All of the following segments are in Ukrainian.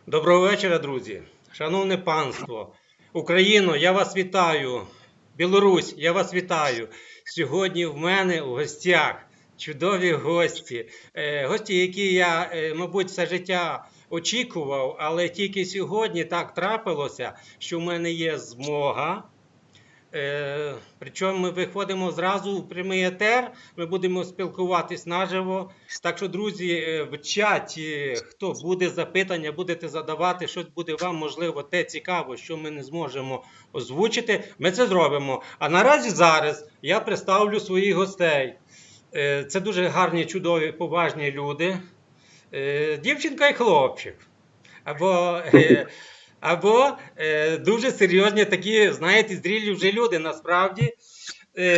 Доброго вечора, друзі. Шановне панство, Україно, я вас вітаю. Білорусь, я вас вітаю. Сьогодні в мене у гостях чудові гості. Гості, які я, мабуть, все життя очікував, але тільки сьогодні так трапилося, що в мене є змога. Причому ми виходимо зразу в прямий етер, ми будемо спілкуватись наживо. Так що, друзі, в чаті, хто буде запитання, будете задавати, щось буде вам, можливо, те цікаво, що ми не зможемо озвучити, ми це зробимо. А наразі зараз я представлю своїх гостей. Це дуже гарні, чудові, поважні люди. Дівчинка і хлопчик. Або дуже серйозні такі, знаєте, зрілі вже люди, насправді.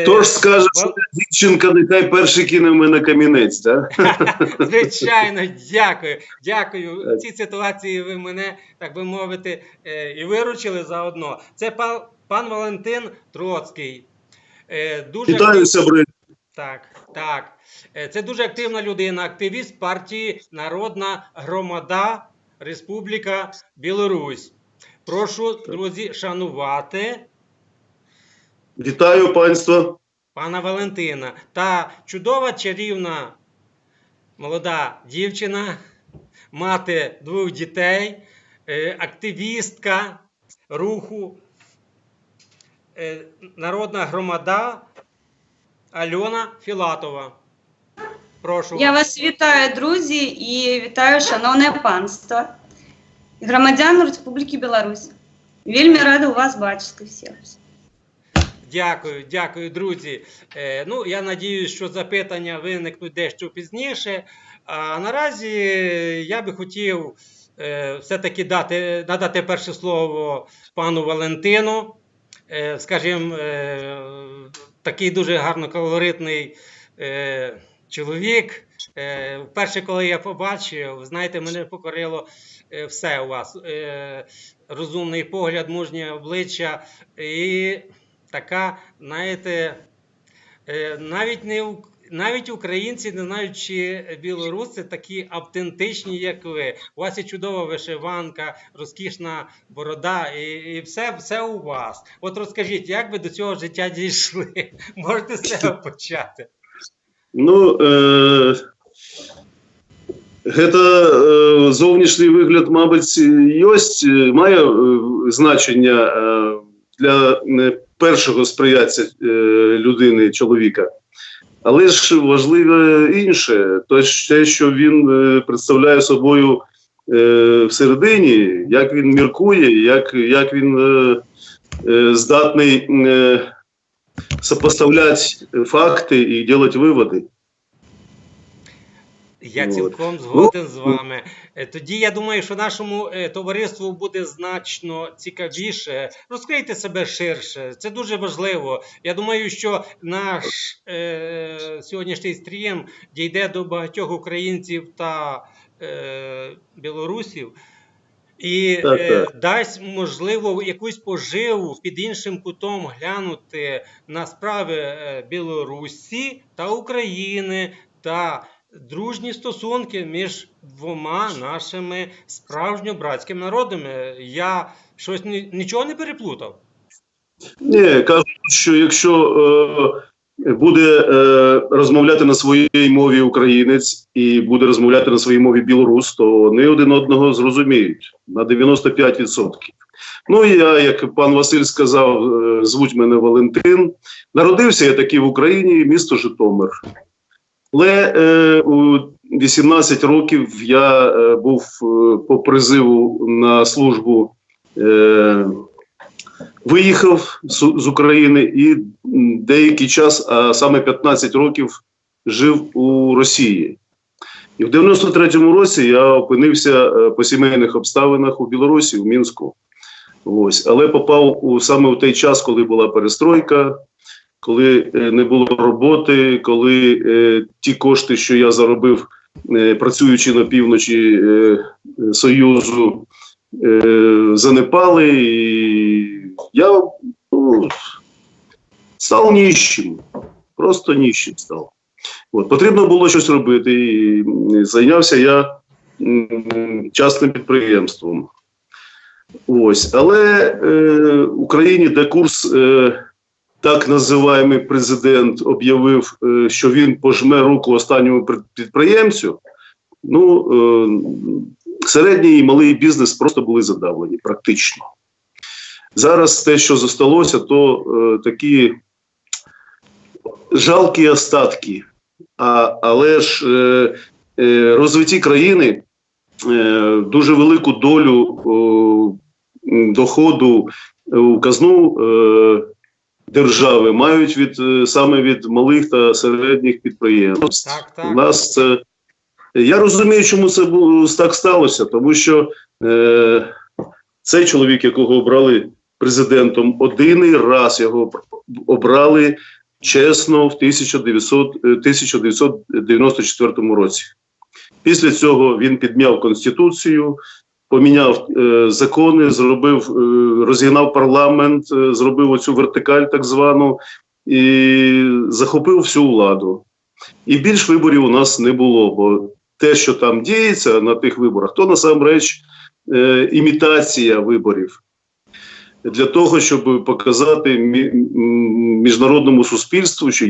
Хто ж скаже, що дівчинка нехай перший кине в мене камінець, так? Звичайно, дякую. Дякую. В цій ситуації ви мене, так би мовити, і виручили заодно. Це пан Валентин Троцький. Вітаю, сябри. Так. Це дуже активна людина, активіст партії Народна Громада Республіка Білорусь. Прошу, друзі, шанувати. Вітаю, панство. Пана Валентина. Та чудова, чарівна, молода дівчина, мати 2 дітей, активістка руху Народна Громада Альона Філатова. Прошу. Я вас вітаю, друзі, і вітаю, шановне панство, громадян Республіки Білорусь. Вельми рада у вас бачити всіх. Дякую, друзі. Я надіюсь, що запитання виникнуть дещо пізніше. А наразі я би хотів все-таки надати перше слово пану Валентину. Скажімо, такий дуже гарно колоритний чоловік. Вперше, коли я побачив, знаєте, мене покорило все у вас. Розумний погляд, мужнє обличчя і така, знаєте, навіть українці, не знають, чи білоруси такі автентичні, як ви. У вас є чудова вишиванка, розкішна борода і все у вас. От розкажіть, як ви до цього життя дійшли? Можете з цього почати? Гэта зовнішній вигляд, мабуть, має значення для першого сприяття людини, чоловіка. Але ж важливе інше, те, що він представляє собою всередині, як він міркує, як він здатний сопоставляти факти і робити виводи. Я цілком згоден з вами. Тоді я думаю, що нашому товариству буде значно цікавіше. Розкрийте себе ширше. Це дуже важливо. Я думаю, що наш сьогоднішній стрім дійде до багатьох українців та білорусів. І дасть, можливо, якусь поживу під іншим кутом глянути на справи Білорусі та України та дружні стосунки між двома нашими справжньо-братськими народами. Я щось нічого не переплутав? Ні, кажуть, що якщо буде розмовляти на своїй мові українець і буде розмовляти на своїй мові білорус, то вони один одного зрозуміють на 95%. Я, як пан Василь сказав, звуть мене Валентин. Народився я таки в Україні, місто Житомир. Але у 18 років я був по призиву на службу, виїхав з України і деякий час, а саме 15 років, жив у Росії. І в 93-му році я опинився по сімейних обставинах у Білорусі, у Мінську. Але попав саме в той час, коли була перестройка, коли не було роботи, коли ті кошти, що я заробив, працюючи на півночі Союзу, занепали, і я став ніщим, просто ніщим став. Потрібно було щось робити, і зайнявся я частним підприємством. Ось. Але в Україні, де курс так називаємий президент об'явив, що він пожме руку останньому підприємцю, середній і малий бізнес просто були задавлені практично. Зараз те, що зосталося, то такі жалкі остатки. Але ж розвиті країни дуже велику долю доходу у казну держави мають саме від малих та середніх підприємств. Так. У нас це... Я розумію, чому це так сталося, тому що цей чоловік, якого обрали президентом, один раз його обрали чесно в 1994 році. Після цього він підмяв Конституцію, поміняв закони, розігнав парламент, зробив оцю вертикаль так звану і захопив всю владу. І більш виборів у нас не було, бо те, що там діється на тих виборах, то насамперед імітація виборів. Для того, щоб показати міжнародному суспільству, що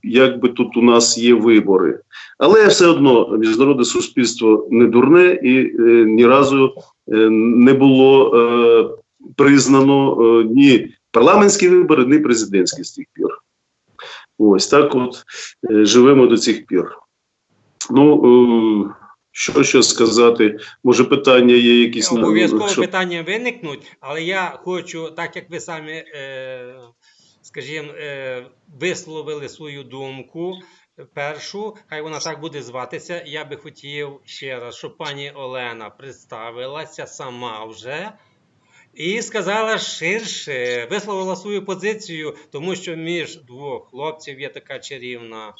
якби тут у нас є вибори. Але все одно міжнародне суспільство не дурне і ні разу не було признано ні парламентські вибори, ні президентські з тих пір. Ось так от живемо до цих пір. Що ще сказати? Може, питання є якісь? Обов'язково питання виникнуть, але я хочу, так як ви самі, скажімо, висловили свою думку першу, хай вона так буде зватися, я би хотів ще раз, щоб пані Олена представилася сама вже і сказала ширше, висловила свою позицію, тому що між двох хлопців є така чарівна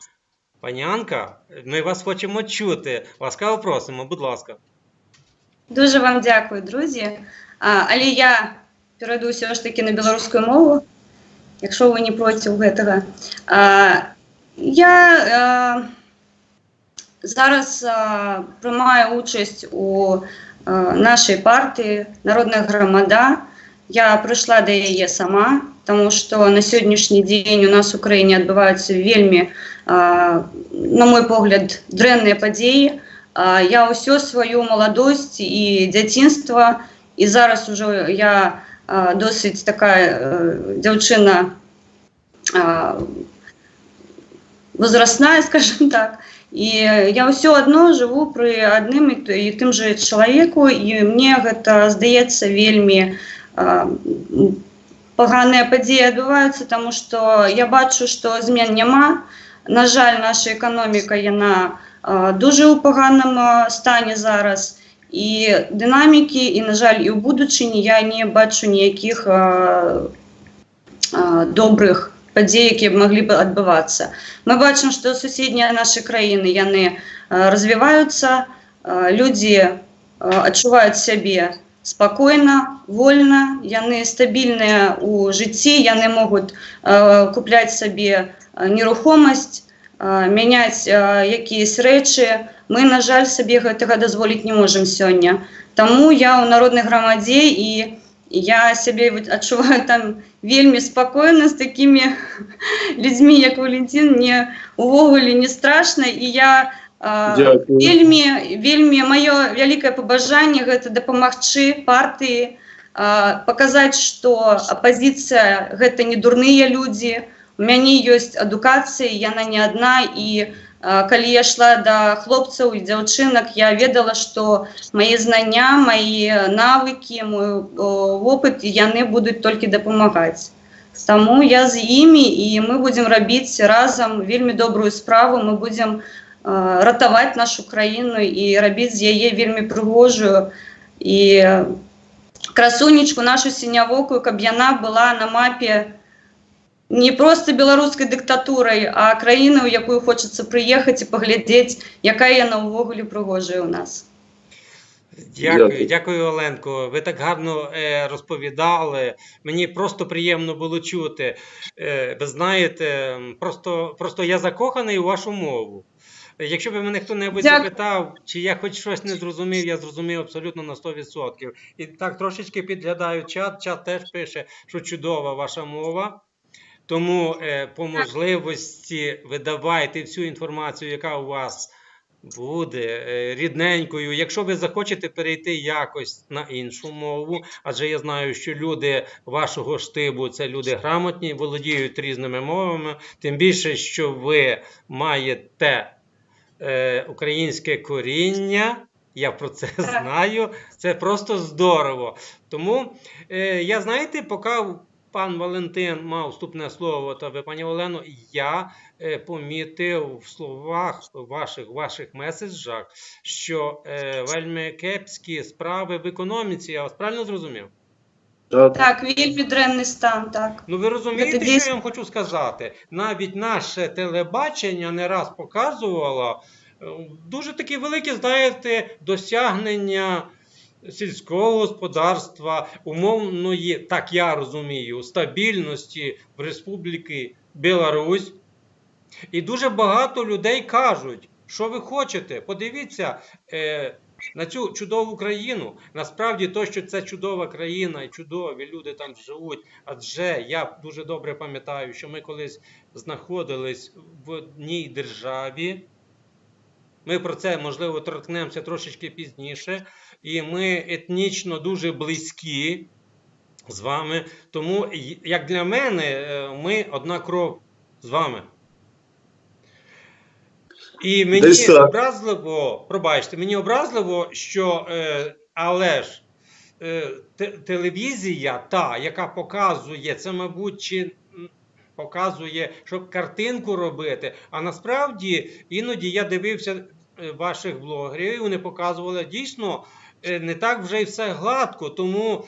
панянка, ми вас хочемо чути. Ласкаво просимо, будь ласка. Дуже вам дякую, друзі. Але я перейду все ж таки на білоруську мову, якщо ви не проти цього. Я зараз приймаю участь у нашій партії «Народна громада». Я прийшла до її сама, тому що на сьогоднішній день у нас в Україні відбуваються вельми, на мой погляд, дрэнныя падзеі. Я ўсё сваю маладосць і дзяцінства, і зараз уже я досыць такая дзяўчына возрастная, скажем так, і я ўсё адно жыву пры адным і тым же чалавеку, і мне гэта здаецца вельмі паганыя падзеі адбываюцца, таму што я бачу, што змен няма. На жаль, наша эканоміка, яна дуже у поганому стані зараз. І динаміки, і, на жаль, і у будучині я не бачу ніяких добрих падзей, які б могли б адбывацца. Мы бачым, што суседнія нашы краіны, яны развіваюцца, людзі адчуваюць сябе спокойно, вольно, яны стабільныя у жыцці, яны могуць купляць сабе нерухомасць, мяняць якісь рэчы. Мы, на жаль, сабе гэтага дазволіць не можам сёння. Таму я ў народнай грамадзе, і я сябе адчуваю там вельмі спакойна з такімі людзьмі, як Валентин. Мне увогуле не страшна, і я вельмі маё вялікае пабажанне гэта дапамагчы партыі, паказаць, што апазіцыя гэта не дурныя людзі. У мяне ёсць адукацыя, яна не адна, і калі я шла да хлопцаў і дзяўчынак, я ведала, што мае знання, мае навыкі, мой опыт, яны будуць толькі дапамагаць. Таму я з імі, і мы будзем рабіць разам вельмі добрую справу, мы будзем ратаваць нашу краіну і рабіць з яе вельмі прыгожую і красунечку нашу сінявокую, каб яна была на мапе не просто беларускай дыктатурай, а краіны, у якую хочацца прыехаць і паглядзець, якая яна ўвогуле прыгожая ў нас. Дякую, Оленко. Ви так гарно розповідали. Мені просто приємно було чути. Ви знаєте, просто я закоханий у вашу мову. Якщо б мене хто-небудь Дякую. запитав, чи я хоч щось не зрозумів, я зрозумів абсолютно на 100%. І так трошечки підглядаю чат, чат теж пише, що чудова ваша мова. Тому по можливості видавайте всю інформацію, яка у вас буде рідненькою. Якщо ви захочете перейти якось на іншу мову, адже я знаю, що люди вашого штибу – це люди грамотні, володіють різними мовами, тим більше, що ви маєте українське коріння, я про це знаю, це просто здорово. Тому я, знаєте, поки пан Валентин мав вступне слово, та ви, пані Олено, я помітив в словах ваших меседжах, що вельми кепські справи в економіці. Я вас правильно зрозумів? Так, вельми дренний стан, так. Ну ви розумієте, що я вам хочу сказати? Навіть наше телебачення не раз показувало дуже такі великі, знаєте, досягнення сільського господарства, умовної, так я розумію, стабільності в Республіці Білорусь. І дуже багато людей кажуть, що ви хочете, подивіться на цю чудову країну. Насправді, то, що це чудова країна і чудові люди там живуть, адже я дуже добре пам'ятаю, що ми колись знаходились в одній державі. Ми про це, можливо, торкнемося трошечки пізніше. І ми етнічно дуже близькі з вами. Тому, як для мене, ми одна кров з вами. І мені образливо, пробачте, мені образливо, що, але ж, телевізія та, яка показує, це, мабуть, чи показує, щоб картинку робити, а насправді іноді я дивився ваших блогерів, і вони показували дійсно не так вже й все гладко, тому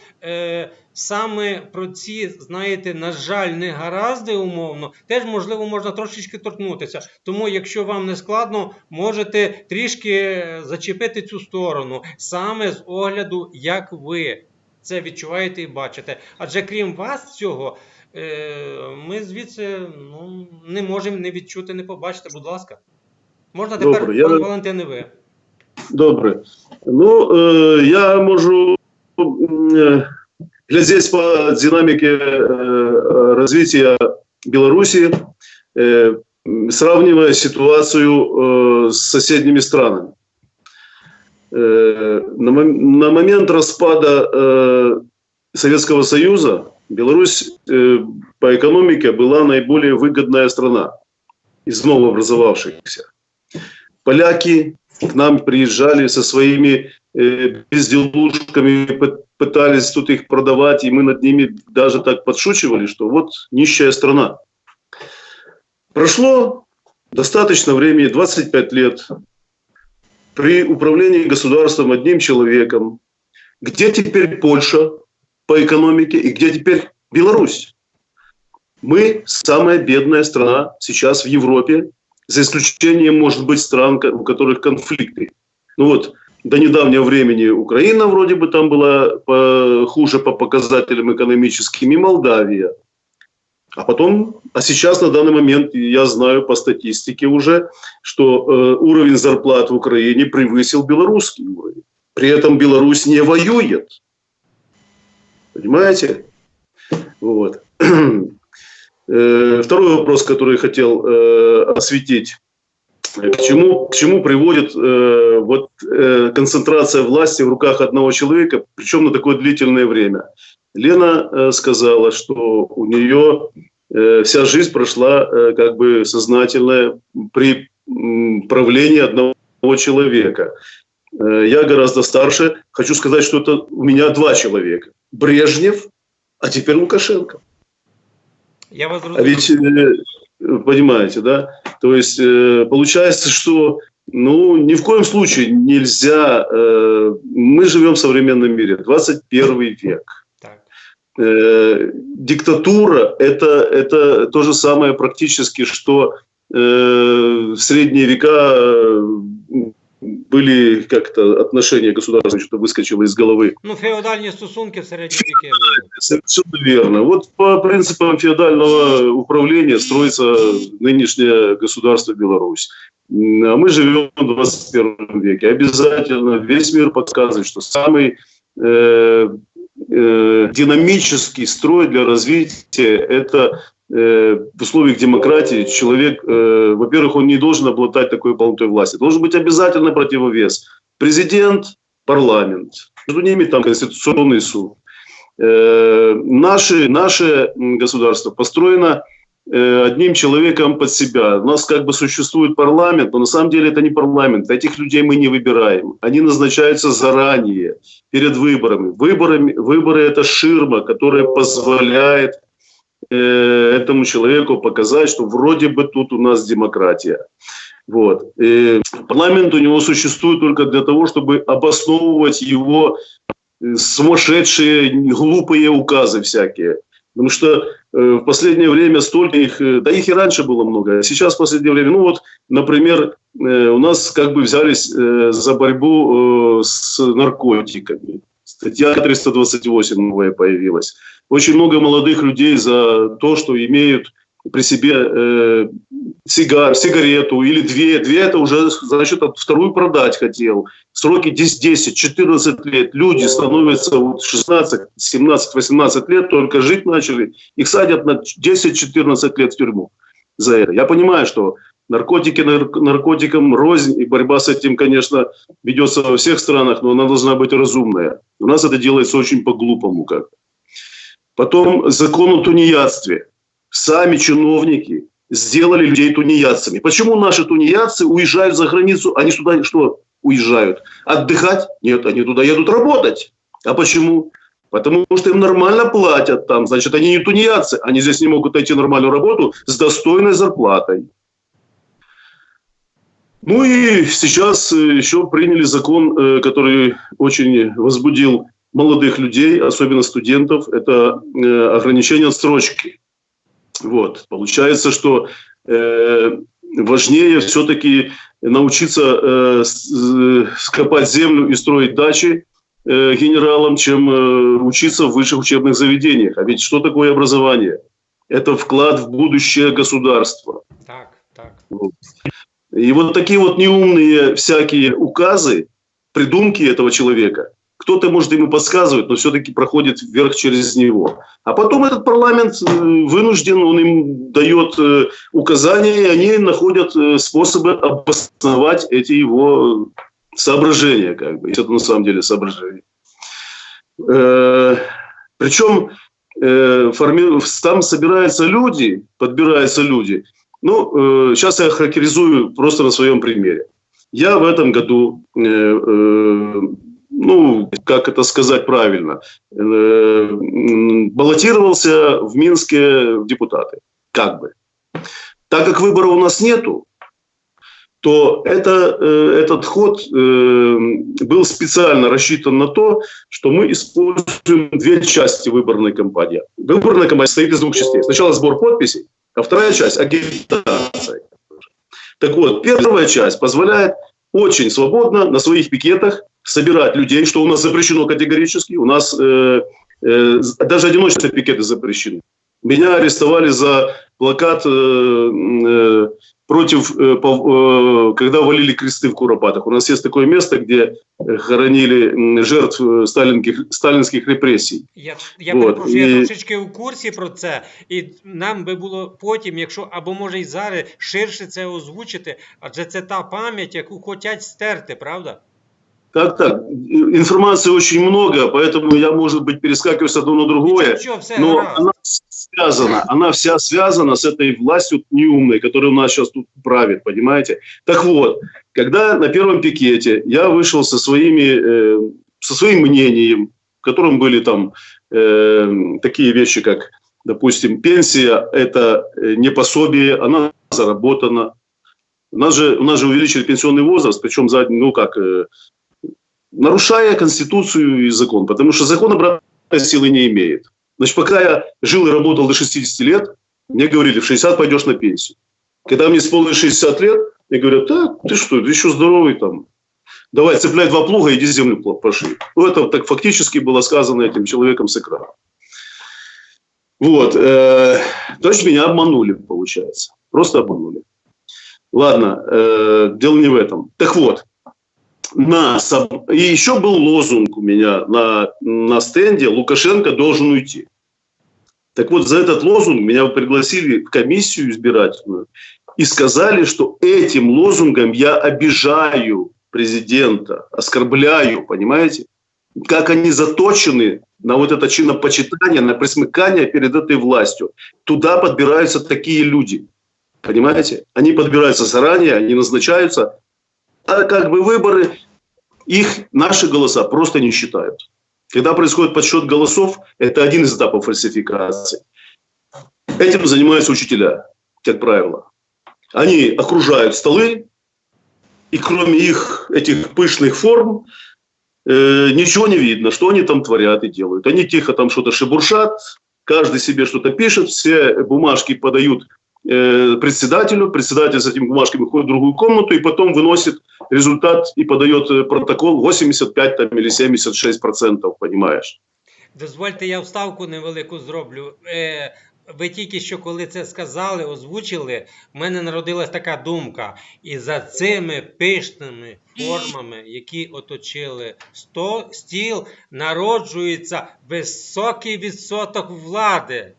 саме про ці, знаєте, на жаль, негаразди умовно, теж, можливо, можна трошечки торкнутися. Тому, якщо вам не складно, можете трішки зачепити цю сторону, саме з огляду, як ви це відчуваєте і бачите. Адже крім вас цього, ми звідси не можемо не відчути, не побачити, будь ласка. Можна тепер, добре, пан Валентин, і ви. Добре. Ну, я можу, глядеть по динамике развития Беларуси, сравнивая ситуацию с соседними странами. На момент распада Советского Союза Беларусь по экономике была наиболее выгодная страна из новообразовавшихся. Поляки к нам приезжали со своими безделушками, пытались тут их продавать, и мы над ними даже так подшучивали, что вот нищая страна. Прошло достаточно времени, 25 лет, при управлении государством одним человеком. Где теперь Польша по экономике и где теперь Беларусь? Мы самая бедная страна сейчас в Европе, за исключением, может быть, стран, у которых конфликты. Ну вот, до недавнего времени Украина вроде бы там была хуже по показателям экономическим, и Молдавия. А сейчас на данный момент я знаю по статистике уже, что уровень зарплат в Украине превысил белорусский уровень. При этом Беларусь не воюет. Понимаете? Вот. Второй вопрос, который я хотел осветить. К чему приводит концентрация власти в руках одного человека, причем на такое длительное время? Лена сказала, что у нее вся жизнь прошла как бы сознательно при правлении одного человека. Я гораздо старше. Хочу сказать, что это у меня два человека. Брежнев, а теперь Лукашенко. Я вас А ведь, понимаете, да? То есть, получается, что ни в коем случае нельзя... Мы живем в современном мире, 21 век. Так. Диктатура – это то же самое практически, что в средние века были как-то отношения государства, что-то выскочило из головы. Феодальні стосунки в середні віки були. Совершенно верно. Вот по принципам феодального управления строится нынешнее государство Беларусь. А мы живем в 21 веке. Обязательно весь мир показывает, что самый динамический строй для развития – это в условиях демократии человек, во-первых, он не должен обладать такой полнотой власти. Должен быть обязательно противовес. Президент, парламент. Между ними там Конституционный суд. Наше государство построено одним человеком под себя. У нас как бы существует парламент, но на самом деле это не парламент. Этих людей мы не выбираем. Они назначаются заранее, перед выборами. Выборы – это ширма, которая позволяет этому человеку показать, что вроде бы тут у нас демократия. Вот. И парламент у него существует только для того, чтобы обосновывать его сумасшедшие, глупые указы всякие. Потому что в последнее время столько их, да их и раньше было много, а сейчас в последнее время, ну вот, например, у нас как бы взялись за борьбу с наркотиками. Статья 328 новая появилась. Очень много молодых людей за то, что имеют при себе сигарету или две это уже, значит, вторую продать хотел. Сроки 10-14 лет. Люди становятся вот 16, 17, 18 лет, только жить начали. Их садят на 10-14 лет в тюрьму за это. Я понимаю, что наркотики наркотикам рознь, и борьба с этим, конечно, ведется во всех странах, но она должна быть разумная. У нас это делается очень по-глупому как-то. Потом закон о тунеядстве. Сами чиновники сделали людей тунеядцами. Почему наши тунеядцы уезжают за границу? Они сюда что уезжают? Отдыхать? Нет, они туда едут работать. А почему? Потому что им нормально платят там. Значит, они не тунеядцы. Они здесь не могут найти нормальную работу с достойной зарплатой. Ну и сейчас еще приняли закон, который очень возбудил молодых людей, особенно студентов. Это ограничение отсрочки. Вот. Получается, что важнее все-таки научиться скопать землю и строить дачи генералам, чем учиться в высших учебных заведениях. А ведь что такое образование? Это вклад в будущее государства. Так, так. Вот. И вот такие вот неумные всякие указы, придумки этого человека, кто-то, может, ему подсказывает, но все-таки проходит вверх через него. А потом этот парламент вынужден, он им дает указания, и они находят способы обосновать эти его соображения, как бы, если это на самом деле соображения. Причем там собираются люди, подбираются люди. Ну, сейчас я характеризую просто на своем примере. Я в этом году... ну, как это сказать правильно, баллотировался в Минске в депутаты, как бы. Так как выбора у нас нету, то этот ход был специально рассчитан на то, что мы используем две части выборной кампании. Выборная кампания состоит из двух частей. Сначала сбор подписей, а вторая часть – агитация. Так вот, первая часть позволяет очень свободно на своих пикетах собирать людей, что у нас запрещено категорически. У нас даже одиночные пикеты запрещены. Меня арестовали за плакат против, когда валили кресты в Куропатах. У нас есть такое место, где хоронили жертв сталінських репресій. Я перепрошую, я трошечки в курсі про це, і нам би було потім, якщо, або може і зараз, ширше це озвучити, адже це та пам'ять, яку хочуть стерти, правда? Так. Информации очень много, поэтому я, может быть, перескакиваю с одного на другое. Но она вся связана с этой властью неумной, которая у нас сейчас тут правит, понимаете? Так вот, когда на первом пикете я вышел со своим мнением, в котором были там такие вещи, как, допустим, пенсия – это не пособие, она заработана. У нас же увеличили пенсионный возраст, причем, нарушая Конституцию и закон, потому что закон обратной силы не имеет. Значит, пока я жил и работал до 60 лет, мне говорили, в 60 пойдешь на пенсию. Когда мне исполнилось 60 лет, мне говорят, так, ты что, ты еще здоровый там. Давай, цепляй 2 плуга, иди землю пошли. Ну, это так фактически было сказано этим человеком с экрана. Вот. То есть меня обманули, получается. Просто обманули. Ладно, дело не в этом. Так вот, и еще был лозунг у меня на стенде: «Лукашенко должен уйти». Так вот, за этот лозунг меня пригласили в комиссию избирательную и сказали, что этим лозунгом я обижаю президента, оскорбляю, понимаете? Как они заточены на вот это чинопочитание, на присмыкание перед этой властью. Туда подбираются такие люди, понимаете? Они подбираются заранее, они назначаются, а как бы выборы, наши голоса просто не считают. Когда происходит подсчет голосов, это один из этапов фальсификации. Этим занимаются учителя, как правило. Они окружают столы, и кроме их этих пышных форм ничего не видно, что они там творят и делают. Они тихо там что-то шебуршат, каждый себе что-то пишет, все бумажки подают председателю, председатель с этими бумажками ходит в другую комнату и потом выносит результат и подает протокол 85 там, или 76%, понимаешь? Дозвольте, я вставку невелику зроблю. Ви тільки що, коли це сказали, озвучили, в мене народилась така думка. І за цими пишними формами, які оточили стіл, народжується високий відсоток влади.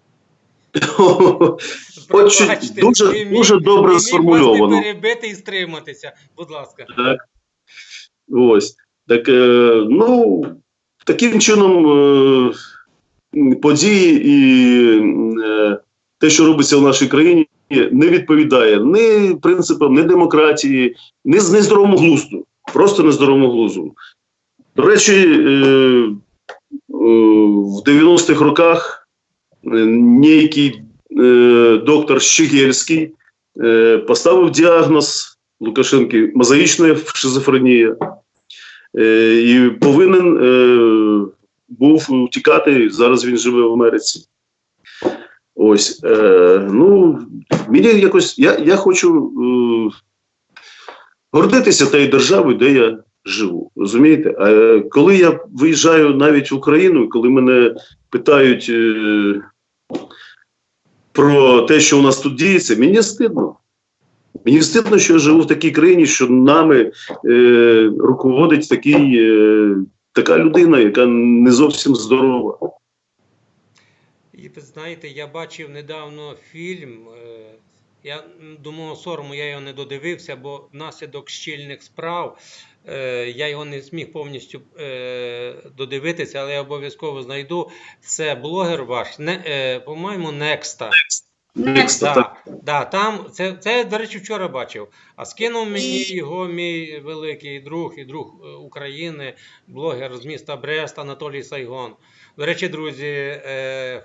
Дуже добре сформульовано. Не перебити і стриматися, будь ласка. Так. Ось. Так, таким чином події і те, що робиться в нашій країні, не відповідає ні принципам, ні демократії, ні здоровому глузду. Просто не здоровому глузду. До речі, в 90-х роках некий доктор Щегельський поставив діагноз Лукашенки: мозаїчна шизофренія. І повинен був втікати, зараз він живе в Америці. Ось, мені якось, я хочу гордитися тією державою, де я живу, розумієте? А коли я виїжджаю навіть в Україну, коли мене питають про те, що у нас тут діється, мені стидно. Мені стидно, що я живу в такій країні, що нами руководить така людина, яка не зовсім здорова. І ви знаєте, я бачив недавно фільм, я думав, сорому, я його не додивився, бо внаслідок щільних справ я його не зміг повністю додивитися, але я обов'язково знайду. Це блогер ваш, по-моєму, Некста. Да, там, це я, до речі, вчора бачив, а скинув мені його мій великий друг і друг України, блогер з міста Брест Анатолій Сайгон. До речі, друзі,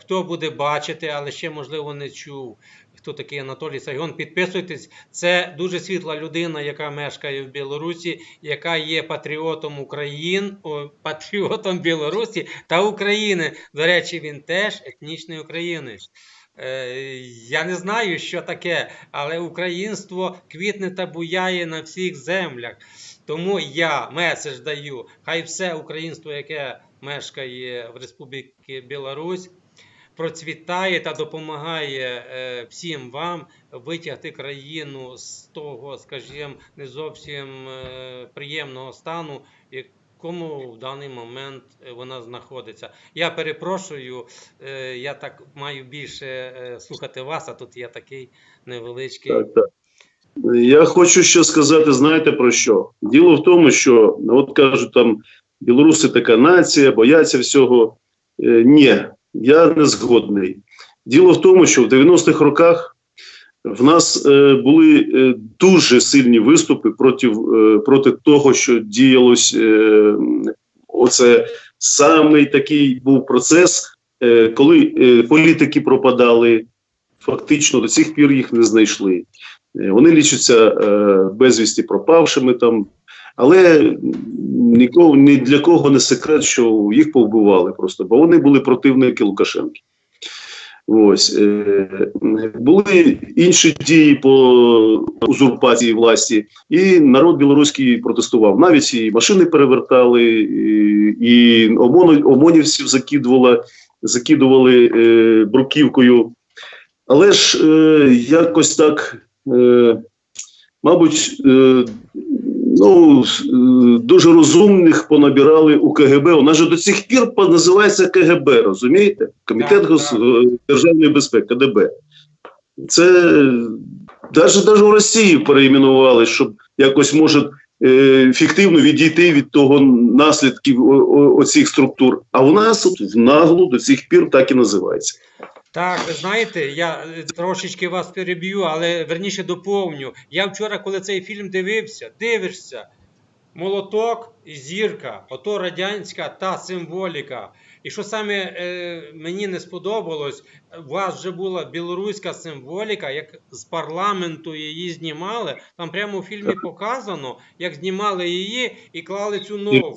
хто буде бачити, але ще, можливо, не чув, хто такий Анатолій Сайгон, підписуйтесь. Це дуже світла людина, яка мешкає в Білорусі, яка є патріотом патріотом Білорусі та України. До речі, він теж етнічний українець. Я не знаю, що таке, але українство квітне та буяє на всіх землях. Тому я меседж даю, хай все українство, яке мешкає в Республіці Білорусь, процвітає та допомагає всім вам витягти країну з того, скажімо, не зовсім приємного стану, кому в даний момент вона знаходиться. Я перепрошую, я так маю більше слухати вас, а тут я такий невеличкий. Так. Я хочу ще сказати, знаєте про що? Діло в тому, що, от кажуть, там, білоруси така нація, бояться всього. Ні, я не згодний. Діло в тому, що в 90-х роках в нас були дуже сильні виступи проти того, що діялось. Оце самий такий був процес, коли політики пропадали, фактично до цих пір їх не знайшли. Вони лічаться безвісті пропавшими там, але ні для кого не секрет, що їх повбивали просто, бо вони були противники Лукашенки. Ось. Були інші дії по узурпації власті, і народ білоруський протестував. Навіть і машини перевертали, і ОМОНівців закидували бруківкою. Але ж якось так мабуть, дуже розумних понабирали у КГБ. У нас же до цих пір називається КГБ, розумієте? Комітет державної безпеки, КДБ. Це навіть у Росії переіменували, щоб якось, може, фіктивно відійти від того наслідків оцих структур. А у нас в наглу до цих пір так і називається. Так, ви знаєте, я трошечки вас переб'ю, але верніше доповню. Я вчора, коли цей фільм дивишся, молоток і зірка, ото радянська та символіка. І що саме мені не сподобалось, у вас вже була білоруська символіка, як з парламенту її знімали, там прямо у фільмі показано, як знімали її і клали цю нову.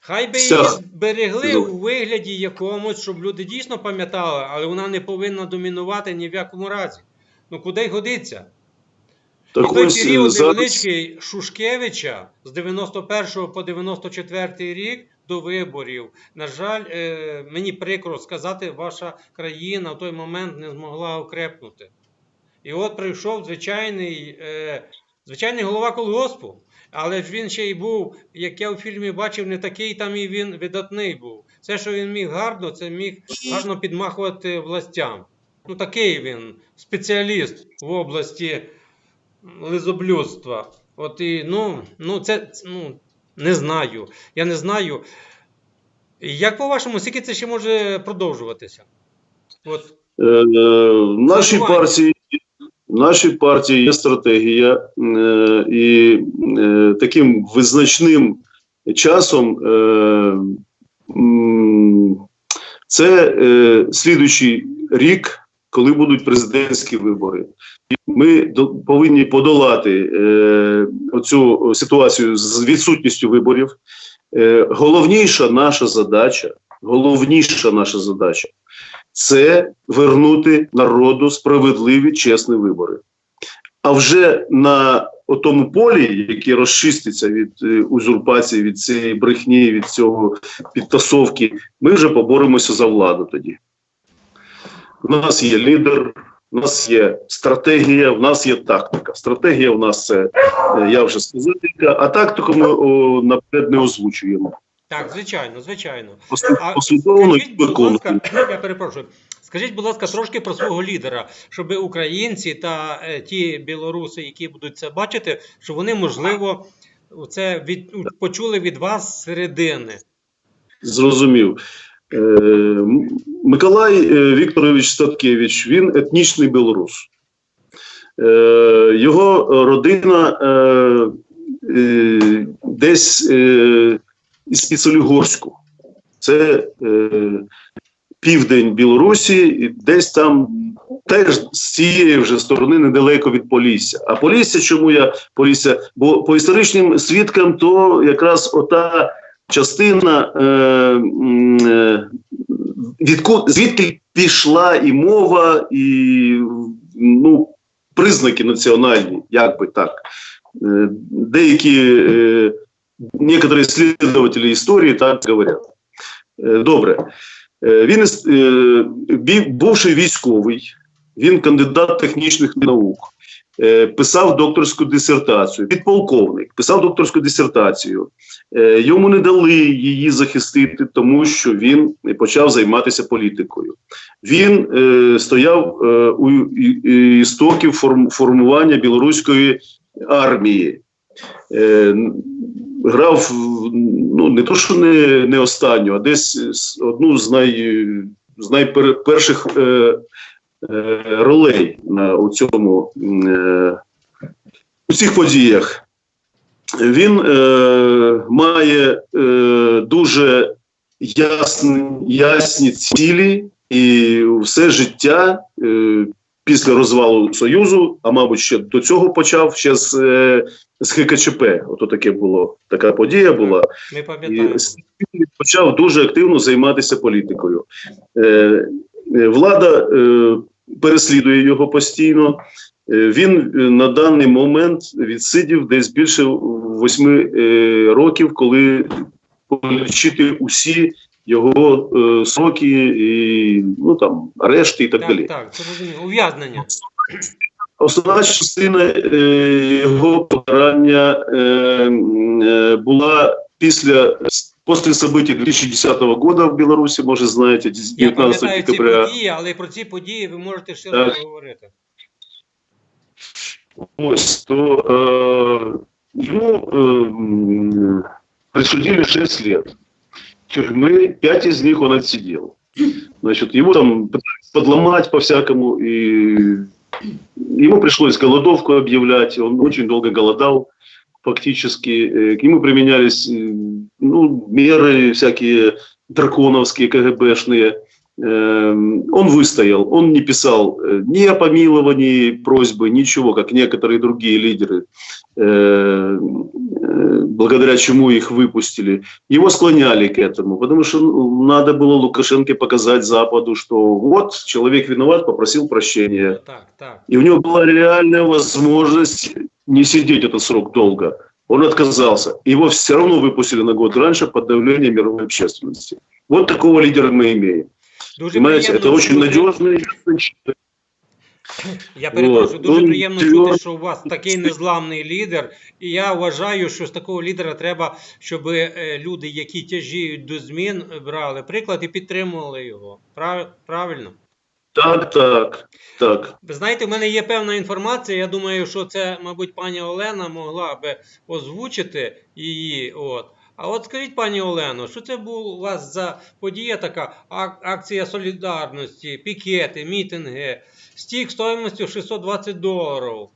Хай би її зберегли у вигляді якомусь, щоб люди дійсно пам'ятали, але вона не повинна домінувати ні в якому разі. Ну куди й годиться? І той період невеличкий Шушкевича з 91 по 94 рік до виборів, на жаль, мені прикро сказати, ваша країна в той момент не змогла окрепнути. І от прийшов звичайний голова колгоспу. Але ж він ще й був, як я у фільмі бачив, не такий там і він видатний був. Все, що він міг гарно, це міг гарно підмахувати властям. Ну такий він, спеціаліст в області лизоблюдства. От і, не знаю. Я не знаю. Як по-вашому, скільки це ще може продовжуватися? От. В нашій партії є стратегія, і таким визначним часом це слідуючий рік, коли будуть президентські вибори. Ми повинні подолати оцю ситуацію з відсутністю виборів. Головніша наша задача – це вернути народу справедливі, чесні вибори. А вже на тому полі, яке розчиститься від узурпації, від цієї брехні, від цього підтасовки, ми вже поборемося за владу тоді. У нас є лідер, у нас є стратегія, у нас є тактика. Стратегія у нас це, я вже сказав, а тактику ми наперед не озвучуємо. Так, звичайно. Послідовно виконуємо. Я перепрошую. Скажіть, будь ласка, трошки про свого лідера, щоб українці та ті білоруси, які будуть це бачити, щоб вони, можливо, це почули від вас з середини. Зрозумів. Миколай Вікторович Статкевич, він етнічний білорус. Його родина десь із Піцолігорську. Це південь Білорусі, і десь там теж з цієї вже сторони недалеко від Полісся. А Полісся, чому я Полісся? Бо по історичним свідкам то якраз ота частина, звідки пішла і мова, і признаки національні, як би так. Деякі некоторі слідователі історії так говорять. Добре. Він бувший військовий, він кандидат технічних наук, писав докторську дисертацію, підполковник, писав докторську дисертацію. Йому не дали її захистити, тому що він почав займатися політикою. Він стояв у істоків формування білоруської армії. Грав, не то що не останню, а десь одну з найперших ролей у цих подіях. Він має дуже ясні цілі, і все життя після розвалу Союзу, а мабуть ще до цього почав, ще з ГКЧП. Ото така подія була. Ми пам'ятаємо. І почав дуже активно займатися політикою. Влада переслідує його постійно. Він на даний момент відсидів десь більше 8 років, коли полічити усі його сроки, і, арешти і так далі. Так, це розуміло. Ув'язнення. основна частина його покарання була після событий 2010 года в Білорусі, може знаєте, Я 19 пам'ятаю ці декабря. події, але про ці події ви можете ще Так. раз говорити. Ось, то ему присудили 6 лет тюрьмы, 5 из них он отсидел. Значит, его там пытались подломать по-всякому, и ему пришлось голодовку объявлять, он очень долго голодал фактически. К нему применялись меры всякие драконовские, КГБшные. Он выстоял, он не писал ни о помиловании, просьбы, ничего, как некоторые другие лидеры, благодаря чему их выпустили. Его склоняли к этому, потому что надо было Лукашенко показать Западу, что вот, человек виноват, попросил прощения. Так. И у него была реальная возможность не сидеть этот срок долго. Он отказался. Его все равно выпустили на год раньше под давлением мировой общественности. Вот такого лидера мы имеем. Дуже Понимаете, приємно это очень чути. надежный. Я перепрошую, дуже Он приємно твердо- чути, що у вас такий незламний лідер. І я вважаю, що з такого лідера треба, щоб люди, які тяжіють до змін, брали приклад і підтримували його. Правильно? Так. Ви знаєте, в мене є певна інформація, я думаю, що це, мабуть, пані Олена могла би озвучити її. А от скажіть, пані Олено, що це був у вас за подія така, акція солідарності, пікети, мітинги, стік стоїмостю $620.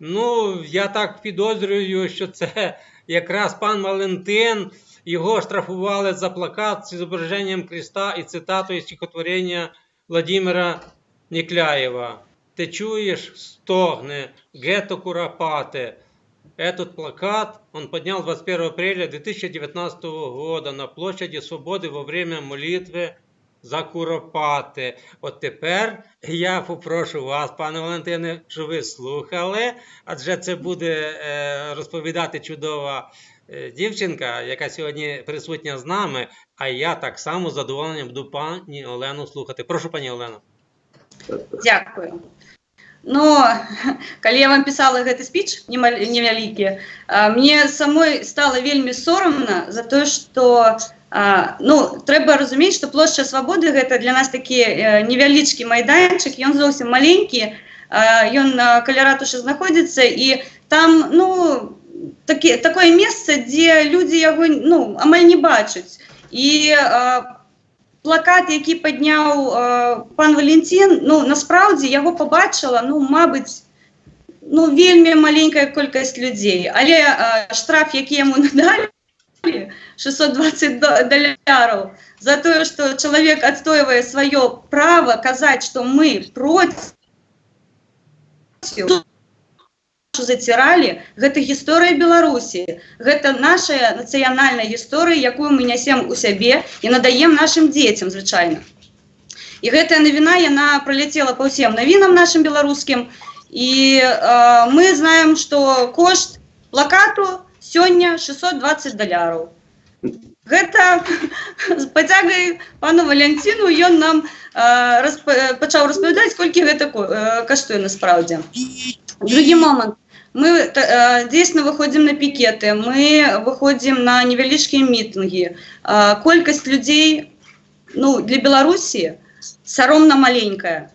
Ну, я так підозрюю, що це якраз пан Валентин, його штрафували за плакат з зображенням Христа і цитатою стихотворення Владимира Некляева. «Ты чуешь, стогне, гетто Куропате». Этот плакат он поднял 21 апреля 2019 года на площади Свободи во время молитви за Куропати. От тепер я попрошу вас, пане Валентине, що ви слухали, адже це буде розповідати чудова дівчинка, яка сьогодні присутня з нами, а я так само з задоволенням буду пані Олену слухати. Прошу, пані Олено. Дякую. Ну, калі я вам писала гэты спіч невялікі, мне самой стало вельмі сорамна за то, што трэба разумець, што плошча Свабоды гэта для нас такі невялічкі майданчык, ён зовсім маленькі, ён каля ратушы знаходзіцца, і там такое месца, дзе людзі яго амаль не бачаць. І плакат, які падняў пан Валентин, насправді яго побачила, мабуть, вельмі маленькая колькасць людзей. Але штраф, які яму надалі, $620 за тое, што чалавек адстойвае сваё права казаць, што мы проці заціралі, гэта гісторыя Беларусі, гэта наша нацыянальная гісторыя, якую мы нясем у сябе і надаем нашим дзецям, звычайна. І гэтая навіна, яна праляцела па ўсім навінам нашим беларускім, і мы знаем, што кошт плакату сёння $620. Гэта з пацягай пану Валентину, ён нам пачаў распавядаць, колькі гэта каштуе насправді. Другі момент. Мы действительно выходим на пикеты, мы выходим на невялічкія мітинги. Колькасць людей, для Беларусі саромна маленькая.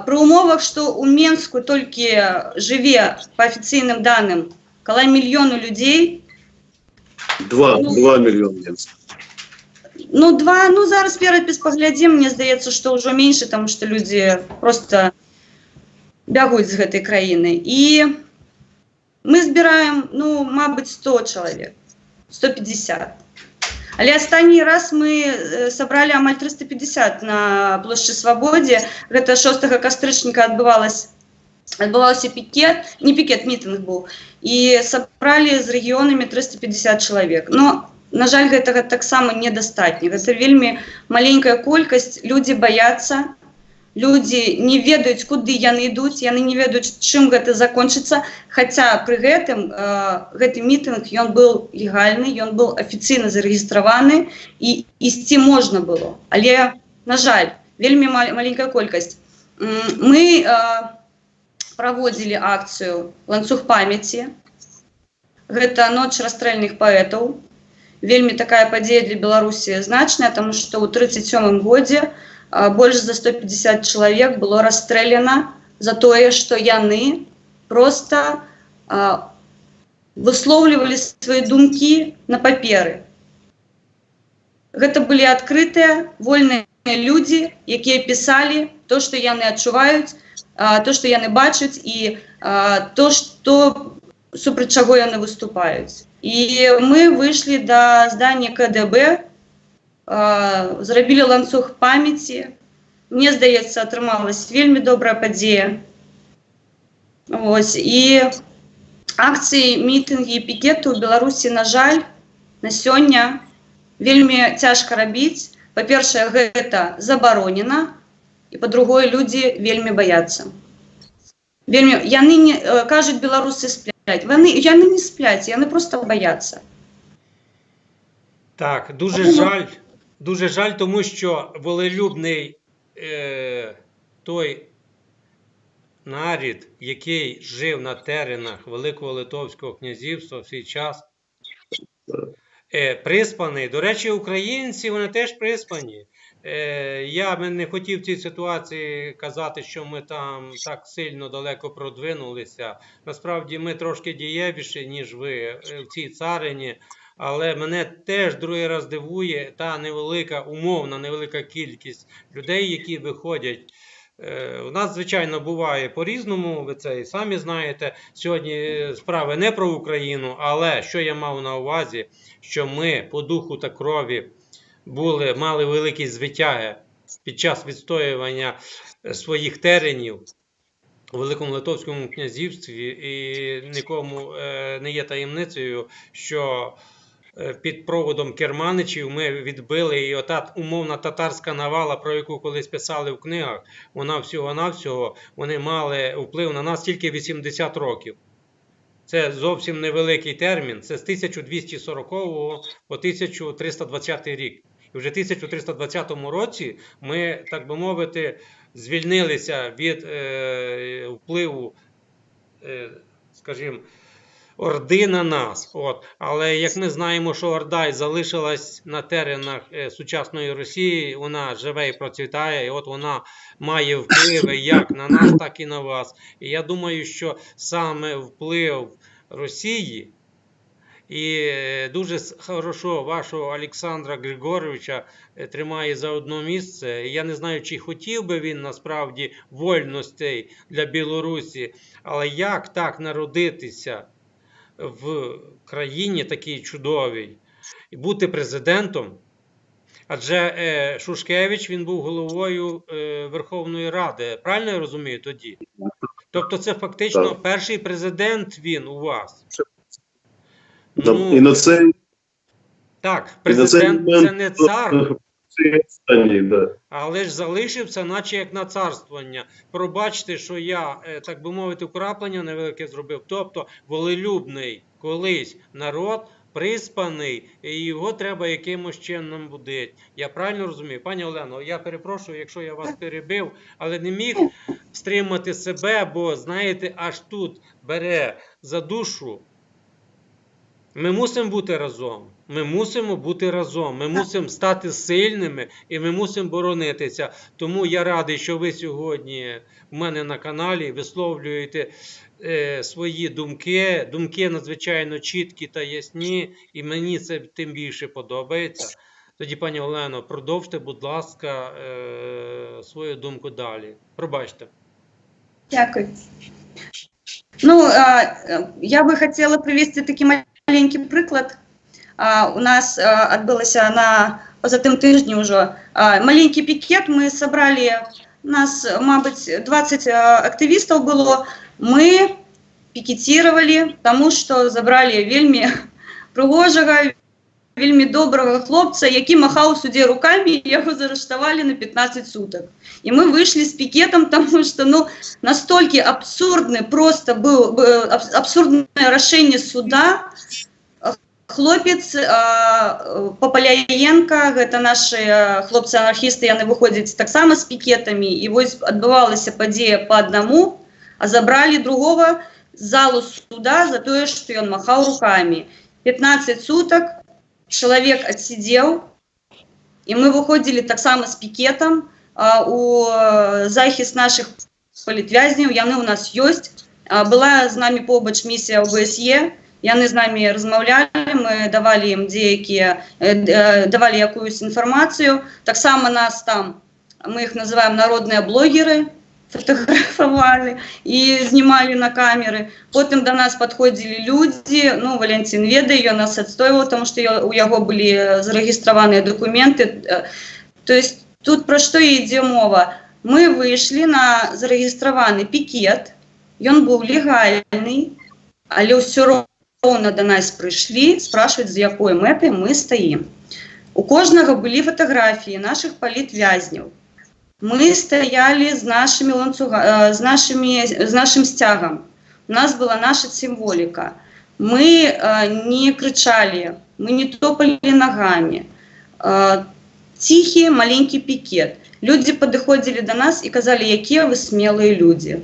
При умовах, что у Менску только жыве, по официальным данным, каля мільёну людей. 2 мільёны. 2, зараз перапіс паглядзім, мне здаецца, што ўжо меньше, тому что люди просто бягуць з гэтай краіны. І мы збіраем, мабуть, 100 чалавек, 150. Але астатні раз мы сабралі амаль 350 на плошчы Свабодзе. Гэта 6 кастрычніка адбываўся пікет, не пікет, мітынг быў. І сабралі з рэгіёнамі 350 чалавек. Но, на жаль, гэтага таксама недастатня. Гэта вельмі маленькая колькасць, людзі баяцца. Люди не ведаюць, куды яны ідуць, яны не ведаюць, чым гэта закончыцца, хаця пры гэтым гэты мітынг, ён быў легальны, ён быў афіцыйна зарэгістраваны і ісці можна было. Але, на жаль, вельмі маленькая колькасць. Мы проводили акцию «Ланцуг памяти». Это ноч расстрельных поэтов. Вельми такая падзея для Беларуси значная, потому что ў 1937 годзе больше за 150 человек было расстреляно за то, что яны просто высловлівалі свои думки на паперы. Это были открытые, вольные люди, якія писали то, что яны адчуваюць, то, что яны бачаць, и то, что супраць чаго яны выступаюць. И мы вышли до здания КДБ, зрабілі ланцуг памяти. Мне здаецца, атрымалась вельмі добрая падзея. Вось. И акции, митинги, пикеты у Беларуси, на жаль, на сёння вельмі цяжка рабіць. Па-першае, гэта забаронена, і па-другое, люди вельмі боятся. Вельмі, яны не, кажуть, беларусы сплять. Яны не сплять, яны просто боятся. Так, дуже жаль, тому що волелюбний той нарід, який жив на теренах Великого Литовського князівства в свій час, приспаний. До речі, українці, вони теж приспані. Я би не хотів в цій ситуації казати, що ми там так сильно далеко продвинулися. Насправді ми трошки дієвіші, ніж ви в цій царині. Але мене теж другий раз дивує та невелика, умовна невелика кількість людей, які виходять. У нас, звичайно, буває по-різному, ви це і самі знаєте. Сьогодні справи не про Україну, але що я мав на увазі, що ми по духу та крові мали великі звитяги під час відстоювання своїх теренів у Великому Литовському князівстві, і нікому не є таємницею, що під проводом керманичів ми відбили, і ота умовна татарська навала, про яку колись писали в книгах, вона всього-навсього, вони мали вплив на нас тільки 80 років. Це зовсім невеликий термін, це з 1240 по 1320 рік. І вже в 1320 році ми, так би мовити, звільнилися від впливу, скажімо, Орди на нас. Але як ми знаємо, що Орда й залишилась на теренах сучасної Росії, вона живе і процвітає, і от вона має впливи як на нас, так і на вас. І я думаю, що саме вплив Росії, і дуже хорошо вашого Олександра Григоровича тримає за одно місце. Я не знаю, чи хотів би він насправді вольностей для Білорусі, але як так народитися в країні такій чудовій і бути президентом? Адже Шушкевич, він був головою Верховної Ради. Правильно я розумію тоді? Тобто це фактично перший президент він у вас. Ну, і на це... Так, президент це не цар, але ж залишився, наче як на царствування. Пробачте, що я, так би мовити, вкраплення невелике зробив. Тобто волелюбний колись народ, приспаний, і його треба якимось чином будити. Я правильно розумію? Пані Олено, я перепрошую, якщо я вас перебив, але не міг стримати себе, бо, знаєте, аж тут бере за душу. Ми мусимо бути разом, ми мусимо бути разом, ми мусимо стати сильними і ми мусимо боронитися. Тому я радий, що ви сьогодні в мене на каналі висловлюєте свої думки. Думки надзвичайно чіткі та ясні, і мені це тим більше подобається. Тоді, пані Олено, продовжте, будь ласка, свою думку далі. Пробачте. Дякую. Ну, я би хотіла привести такий маленький приклад. У нас відбулося на позатим тижні вже маленький пікет. Ми зібрали, нас, мабуть, 20 активістів було. Ми пікетували, тому що забрали вельми пригожого, вельми доброго хлопця, який махав суді руками, і його заарештували на 15 суток. І ми вийшли з пікетом, тому що, ну, настільки абсурдне просто було абсурдне рішення суда. Хлопець Попаляєнко, це наші хлопці-анархісти, вони виходять так само з пікетами, і ось відбувалася подія по одному, а забрали другого з залу суда за то, что он махал руками. 15 суток человек отсидел, и мы выходили так само с пикетом у захист наших політв'язнів, яны у нас есть. Была з нами побач місія ОБСЄ, яны з нами розмовляли, ми давали їм давали якусь інформацію. Так само нас там, ми їх називаємо народні блогери, фотографували і знімали на камери. Потім до нас підходили люди, ну, Валентин ведає, ён нас відстоював, тому що у його були зареєстровані документи. Тобто тут про що йде мова? Ми вийшли на зареєстрований пікет, він був легальний, але все одно до нас прийшли, спрашивають, з якою метою ми стоїмо. У кожного були фотографії наших політв'язнів. Ми стояли з нашими з нашим стягом. У нас була наша символіка. Ми не кричали, ми не топали ногами. Тихий, маленький пікет. Люди підходили до нас і казали, які ви сміливі люди.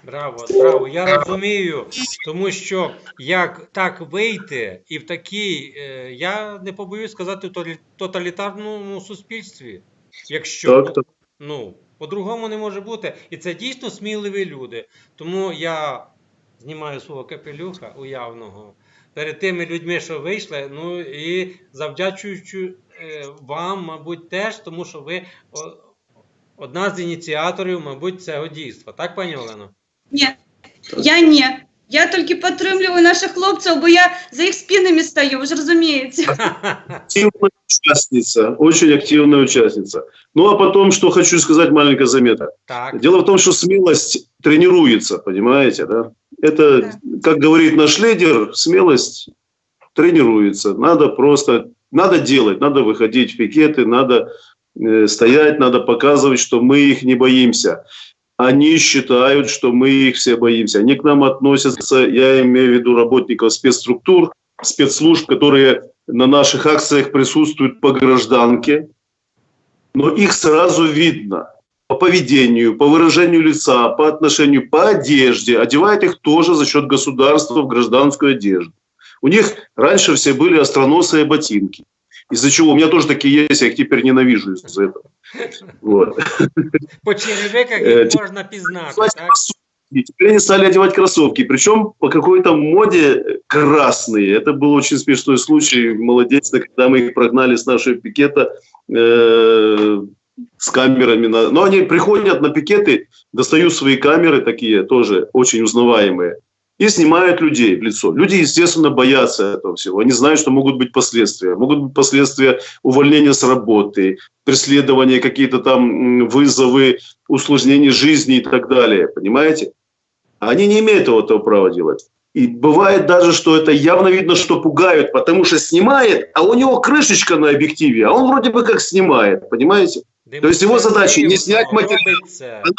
Браво, браво. Я розумію, тому що як так вийти і в такій, я не побоюсь сказати, тоталітарному суспільстві, якщо, Так. ну, по-другому не може бути. І це дійсно сміливі люди. Тому я знімаю свого капелюха уявного перед тими людьми, що вийшли, ну і завдячуючи вам, мабуть, теж, тому що ви одна з ініціаторів, мабуть, цього дійства. Так, пані Олено? Ні, я не. Я тільки підтримую наших хлопців, бо я за їх спинами стою, ви ж розумієте. Активная участница, очень активная участница. Ну, а потом, что хочу сказать, маленькая заметка. Так. Дело в том, что смелость тренируется, понимаете, да? Это, Да. как говорит наш лидер, смелость тренируется. Надо делать, надо выходить в пикеты, надо стоять, надо показывать, что мы их не боимся. Они считают, что мы их все боимся. Они к нам относятся, я имею в виду работников спецструктур, спецслужб, которые на наших акциях присутствуют по гражданке, но их сразу видно по поведению, по выражению лица, по отношению, по одежде. Одевают их тоже за счет государства в гражданскую одежду. У них раньше все были остроносые ботинки. Из-за чего? У меня тоже такие есть, я их теперь ненавижу из-за этого. Вот. По черевиках їх можна пізнати, так? И теперь они стали одевать кроссовки, причем по какой-то моде красные. Это был очень смешной случай, молодечно, когда мы их прогнали с нашего пикета с камерами. Но они приходят на пикеты, достают свои камеры такие, тоже очень узнаваемые, и снимают людей в лицо. Люди, естественно, боятся этого всего. Они знают, что могут быть последствия. Могут быть последствия увольнения с работы, преследования, какие-то там вызовы, усложнения жизни и так далее. Понимаете? Они не имеют этого права делать. И бывает даже, что это явно видно, что пугают, потому что снимает, а у него крышечка на объективе, а он вроде бы как снимает. Понимаете? То есть его задача не снять материал, а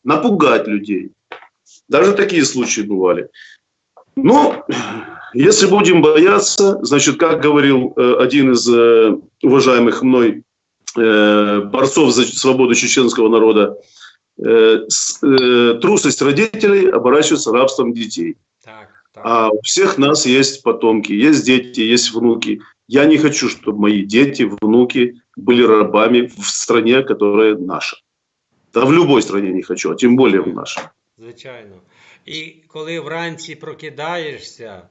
напугать людей. Даже такие случаи бывали. Но если будем бояться, значит, как говорил один из уважаемых мной борцов за свободу чеченского народа, трусость родителей оборачивается рабством детей. Так. А у всех нас есть потомки, есть дети, есть внуки. Я не хочу, чтобы мои дети, внуки были рабами в стране, которая наша. Да в любой стране не хочу, а тем более в нашей. Звичайно. І коли вранці прокидаєшся,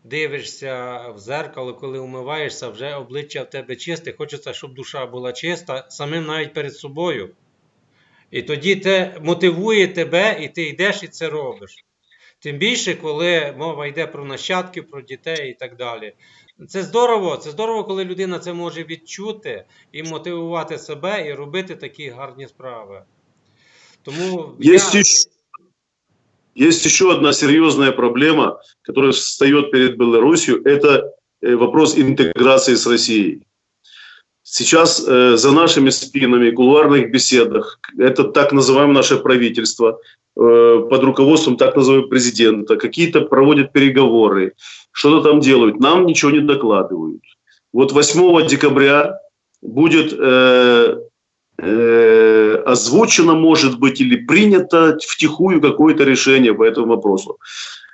дивишся в зеркало, коли умиваєшся, вже обличчя в тебе чисте, хочеться, щоб душа була чиста, самим навіть перед собою. І тоді це мотивує тебе, і ти йдеш і це робиш. Тим більше, коли мова йде про нащадків, про дітей і так далі. Це здорово, коли людина це може відчути і мотивувати себе, і робити такі гарні справи. Тому Есть еще одна серьезная проблема, которая встает перед Беларусью, это вопрос интеграции с Россией. Сейчас за нашими спинами, в кулуарных беседах, это так называемое наше правительство, под руководством так называемого президента, какие-то проводят переговоры, что-то там делают, нам ничего не докладывают. Вот 8 декабря будет озвучено, может быть, или принято втихую какое-то решение по этому вопросу.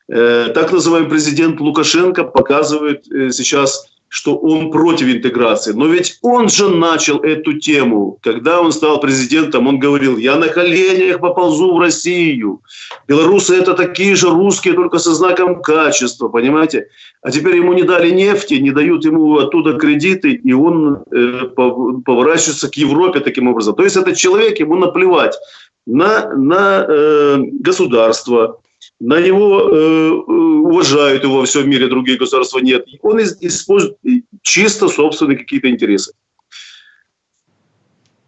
Так называемый президент Лукашенко показывает сейчас, что он против интеграции. Но ведь он же начал эту тему. Когда он стал президентом, он говорил: я на коленях поползу в Россию. Белорусы — это такие же русские, только со знаком качества, понимаете? А теперь ему не дали нефти, не дают ему оттуда кредиты, и он поворачивается к Европе таким образом. То есть этот человек, ему наплевать на государство, на него уважают его во всем мире, другие государства нет. Он использует чисто собственные какие-то интересы.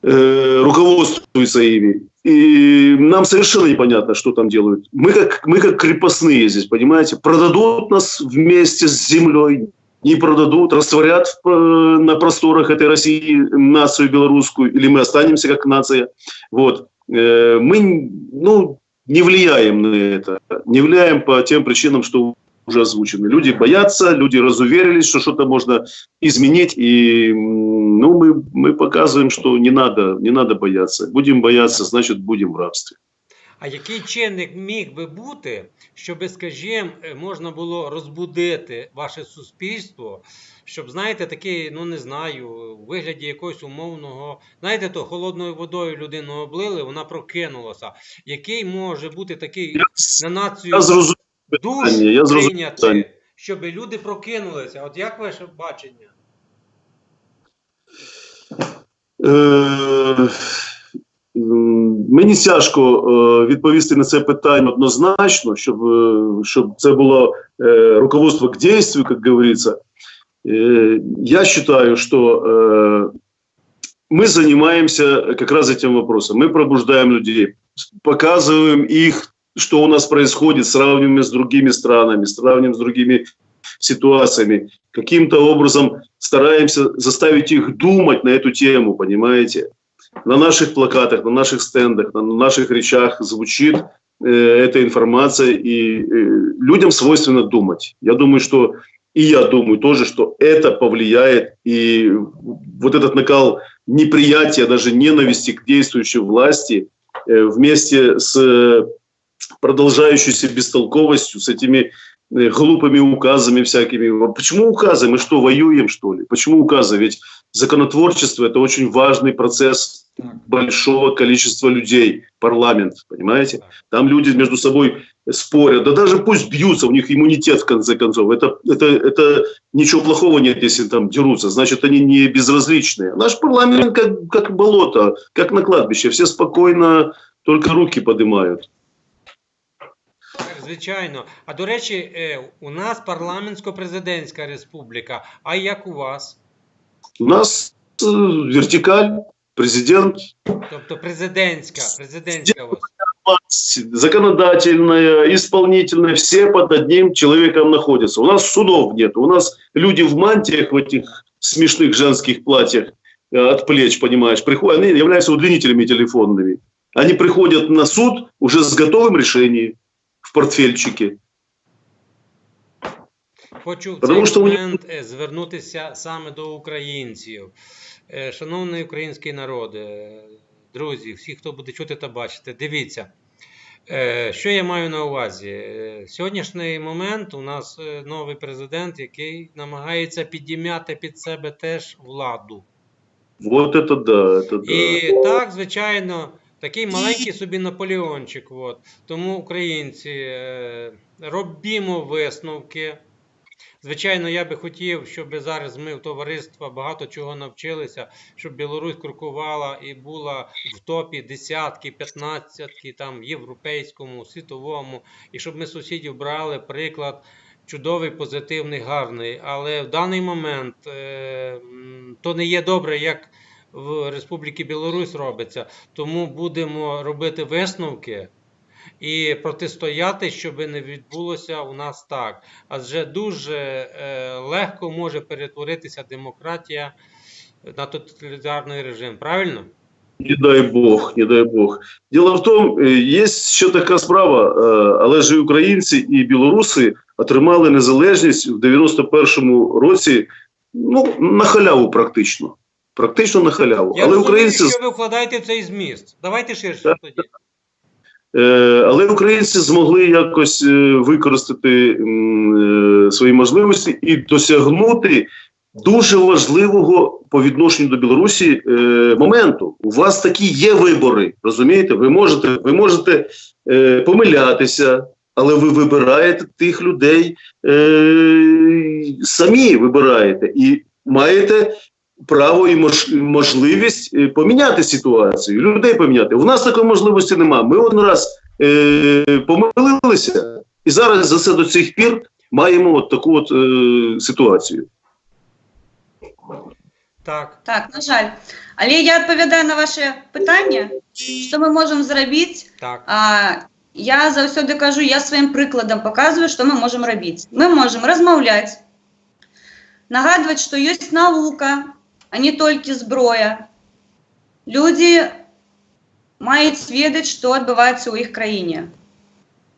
Руководствуется ими. И нам совершенно непонятно, что там делают. Мы как крепостные здесь, понимаете? Продадут нас вместе с землей, не продадут, растворят на просторах этой России нацию белорусскую, или мы останемся как нация. Вот. Мы, не влияем на это. Не влияем по тем причинам, что уже озвучены. Люди боятся, люди разуверились, что что-то можно изменить. И мы показываем, что не надо бояться. Будем бояться, значит, будем в рабстві. А який чинник міг би бути, щоб, скажімо, можна було розбудити ваше суспільство, щоб, знаєте, такий, не знаю, у вигляді якогось умовного, знаєте, то холодною водою людину облили, вона прокинулася. Який може бути такий на націю душ прийняти, щоб люди прокинулися? От як ваше бачення? Мені тяжко відповісти на це питання однозначно, щоб це було руководство к действию, как говорится. Я считаю, что мы занимаемся как раз этим вопросом. Мы пробуждаем людей, показываем их, что у нас происходит, сравниваем с другими странами, сравниваем с другими ситуациями. Каким-то образом стараемся заставить их думать на эту тему, понимаете? На наших плакатах, на наших стендах, на наших речах звучит эта информация, и людям свойственно думать. Я думаю, что и я думаю тоже, что это повлияет, и вот этот накал неприятия, даже ненависти к действующей власти вместе с продолжающейся бестолковостью, с этими глупыми указами всякими. Почему указы? Мы что, воюем, что ли? Почему указы? Ведь законотворчество – это очень важный процесс большого количества людей, парламент, понимаете? Там люди между собой спорят, да даже пусть бьются, у них иммунитет в конце концов. Это ничего плохого нет, если там дерутся, значит, они не безразличные. Наш парламент как болото, как на кладбище, все спокойно только руки поднимают. Звичайно. А до речі, у нас парламентсько-президентська республіка. А як у вас? У нас вертикаль, президент. Тобто президентська у вас. Законодательная, исполнительная, все под одним человеком находятся. У нас судов нет. У нас люди в мантиях, в этих смешных женских платьях от плеч, понимаешь, приходят, они являются удлинителями телефонными. Они приходят на суд уже с готовым решением в портфельчике. Хочу в цей момент звернутися саме до українців. Шановний український народе, друзі, всі, хто буде чути та бачити, дивіться, що я маю на увазі. Сьогоднішній момент у нас новий президент, який намагається підіймати під себе теж владу. Вот это да, это да. І так, звичайно, такий маленький собі Наполеончик. От. Тому, українці, робімо висновки. Звичайно, я би хотів, щоб зараз ми в товариства багато чого навчилися, щоб Білорусь крокувала і була в топі десятки, 15, там, європейському, світовому, і щоб ми сусідів брали приклад чудовий, позитивний, гарний. Але в даний момент то не є добре, як в Республіці Білорусь робиться. Тому будемо робити висновки і протистояти, щоб не відбулося у нас так. Адже дуже легко може перетворитися демократія на тоталітарний режим. Правильно? Не дай Бог, не дай Бог. Дело в тому, є ще така справа, але ж і українці, і білоруси отримали незалежність в 91-му році, на халяву практично. Практично на халяву. Я Але розумію, українці, що ви вкладаєте в цей зміст. Давайте ширше Так. тоді. але українці змогли якось використати свої можливості і досягнути дуже важливого по відношенню до Білорусі моменту. У вас такі є вибори, розумієте? Ви можете помилятися, але ви вибираєте тих людей, самі вибираєте і маєте право і можливість поміняти ситуацію, людей поміняти. У нас такої можливості немає. Ми один раз помилилися і зараз за це до цих пір маємо от таку от ситуацію. Так. Так, на жаль. Але я відповідаю на ваше питання, що ми можемо зробити. Так. Я завсёды кажу, я своїм прикладом показую, що ми можемо робити. Ми можемо розмовляти, нагадувати, що є наука, а не тільки зброя. Люди мають ведати, що відбувається у їх країні.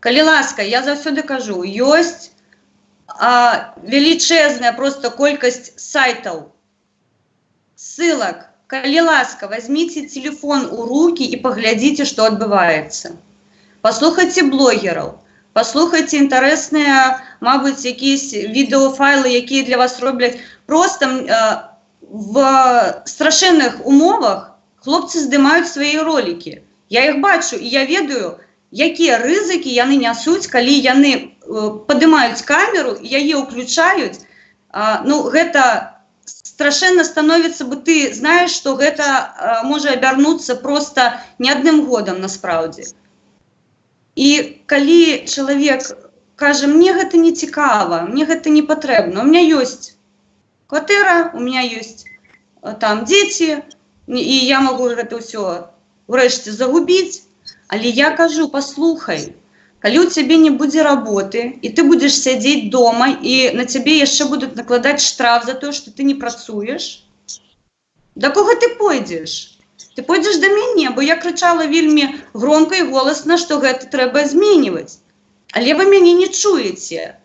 Коли ласка, я завсёды кажу, є величезна просто кількість сайтів, ссылок. Коли ласка, візьміть телефон у руки і поглядіть, що відбувається. Послухайте блогерів, послухайте інтересні, мабуть, якісь відеофайли, які для вас роблять. Просто в страшенних умовах хлопці здимають свої ролики. Я їх бачу і я ведаю, які ризики вони несуть, коли вони піднімають камеру, її включають. Ну, це страшенно становится, бо ти знаєш, що це може обернутися просто не одним годом насправді. І коли чоловік каже, мені це не цікаво, мені це не потрібно, у мене є квартира, у мене є там діти, і я можу це все врешті загубити, але я кажу, послухай, коли у тебе не буде роботи, і ти будеш сидіти вдома, і на тебе ще будуть накладати штраф за те, що ти не працюєш, до кого ти пойдеш? Ти пойдеш до мене, бо я кричала вельми громко і голосно, що це треба змінювати. Але ви мене не чуєте.